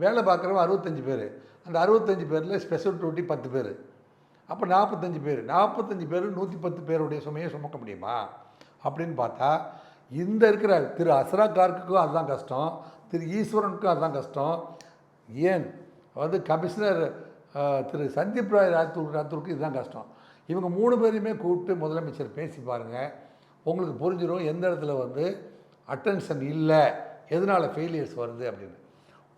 [SPEAKER 2] வேலை பார்க்குறவங்க 65 பேர். அந்த 65 பேரில் ஸ்பெஷல் டியூட்டி 10 பேர். அப்போ 45 பேர் 110 பேருடைய சுமையை சுமக்க முடியுமா அப்படின்னு பார்த்தா இந்த இருக்கிற திரு அஸ்ரா கார்க்குக்கும் அதுதான் கஷ்டம், திரு ஈஸ்வரனுக்கும் அதுதான் கஷ்டம், ஏன் கமிஷனர் திரு சந்தீப் ராய் ராத்தூருக்கு இதுதான் கஷ்டம். இவங்க 3 பேரையுமே கூப்பிட்டு முதலமைச்சர் பேசி பாருங்கள், உங்களுக்கு புரிஞ்சிடும் எந்த இடத்துல அட்டென்ஷன் இல்லை, எதனால் ஃபெயிலியர்ஸ் வருது அப்படின்னு.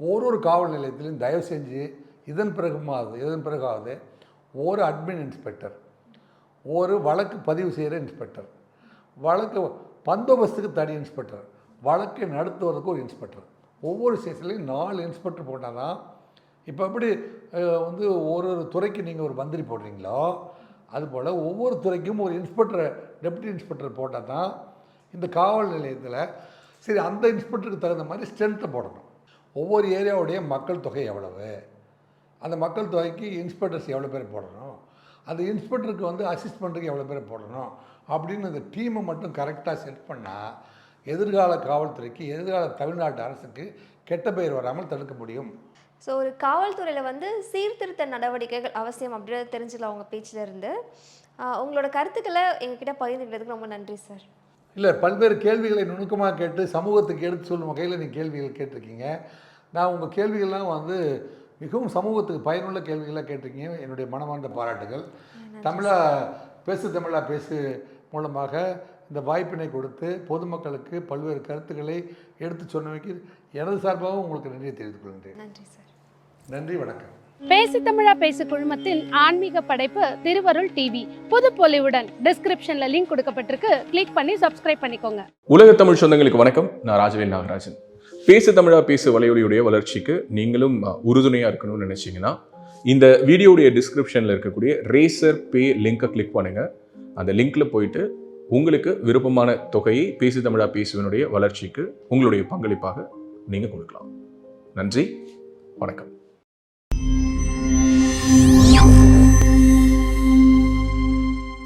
[SPEAKER 2] ஒரு காவல் நிலையத்திலையும் தயவு செஞ்சு இதன் பிறகாவது ஒரு அட்மின் இன்ஸ்பெக்டர், ஒரு வழக்கு பதிவு செய்கிற இன்ஸ்பெக்டர், வழக்கு பந்தோபஸ்துக்கு தனி இன்ஸ்பெக்டர், வழக்கை நடத்துவதற்கு ஒரு இன்ஸ்பெக்டர், ஒவ்வொரு ஸ்டேஷன்லையும் 4 இன்ஸ்பெக்டர் போட்டால் தான். இப்போ எப்படி ஒரு துறைக்கு நீங்கள் ஒரு மந்திரி போடுறீங்களோ அதுபோல் ஒவ்வொரு துறைக்கும் ஒரு இன்ஸ்பெக்டர், டெப்யூட்டி இன்ஸ்பெக்டர் போட்டால் தான் இந்த காவல் நிலையத்தில் சரி அந்த இன்ஸ்பெக்டருக்கு தகுந்த மாதிரி ஸ்ட்ரென்த்தை போடணும். ஒவ்வொரு ஏரியாவுடைய மக்கள் தொகை எவ்வளவு, அந்த மக்கள் தொகைக்கு இன்ஸ்பெக்டர்ஸ் எவ்வளோ பேர் போடணும், அந்த இன்ஸ்பெக்டருக்கு அசிஸ்ட் பண்ணுறதுக்கு எவ்வளோ பேர் போடணும் அப்படின்னு அந்த டீமை மட்டும் கரெக்டாக செட் பண்ணால் எதிர்கால காவல்துறைக்கு, எதிர்கால தமிழ்நாட்டு அரசுக்கு கெட்ட பெயர் வராமல் தடுக்க முடியும்.
[SPEAKER 3] ஸோ ஒரு காவல்துறையில் சீர்திருத்த நடவடிக்கைகள் அவசியம் அப்படின்றத தெரிஞ்சுக்கலாம் உங்கள் பேச்சில் இருந்து. உங்களோட கருத்துக்களை எங்ககிட்ட பகிர்ந்துக்கிட்டதுக்கு ரொம்ப நன்றி சார்.
[SPEAKER 2] இல்லை, பல்வேறு கேள்விகளை நுணுக்கமாக கேட்டு சமூகத்துக்கு எடுத்து சொல்லும் வகையில் நீங்கள் கேள்விகள் கேட்டிருக்கீங்க. நான் உங்கள் கேள்விகள்லாம் மிகவும் சமூகத்துக்கு பயனுள்ள கேள்விகளாக கேட்டிருக்கீங்க. என்னுடைய மனமார்ந்த பாராட்டுகள். தமிழா பேசு மூலமாக இந்த வாய்ப்பினை கொடுத்து பொதுமக்களுக்கு பல்வேறு கருத்துக்களை எடுத்து சொன்னமைக்கு எனது சார்பாகவும் உங்களுக்கு நன்றியை தெரிவித்துக் கொள்கின்றேன்.
[SPEAKER 3] நன்றி சார்.
[SPEAKER 2] நன்றி, வணக்கம்.
[SPEAKER 1] பேசி தமிழா பேசு குழுமத்தின் ஆன்மீக படைப்பு திருவருள் டிவி. புது பொலிவுடன் டிஸ்கிரிப்ஷன்ல லிங்க் கொடுக்கப்பட்டிருக்கு, கிளிக் பண்ணி சப்ஸ்கிரைப் பண்ணிக்கோங்க.
[SPEAKER 4] உலக தமிழ் சொந்தங்களுக்கு வணக்கம். நான் ராஜவேல் நாகராஜன். பேசு தமிழா பேசு வலையொலியுடைய வளர்ச்சிக்கு நீங்களும் உறுதுணையாக இருக்கணும்னு நினைச்சீங்கன்னா இந்த வீடியோடைய டிஸ்கிரிப்ஷனில் இருக்கக்கூடிய ரேசர் பே லிங்கை கிளிக் பண்ணுங்க. அந்த லிங்க்ல போயிட்டு உங்களுக்கு விருப்பமான தொகையை பேசு தமிழா பேசுவனுடைய வளர்ச்சிக்கு உங்களுடைய பங்களிப்பாக நீங்கள் கொடுக்கலாம். நன்றி, வணக்கம்.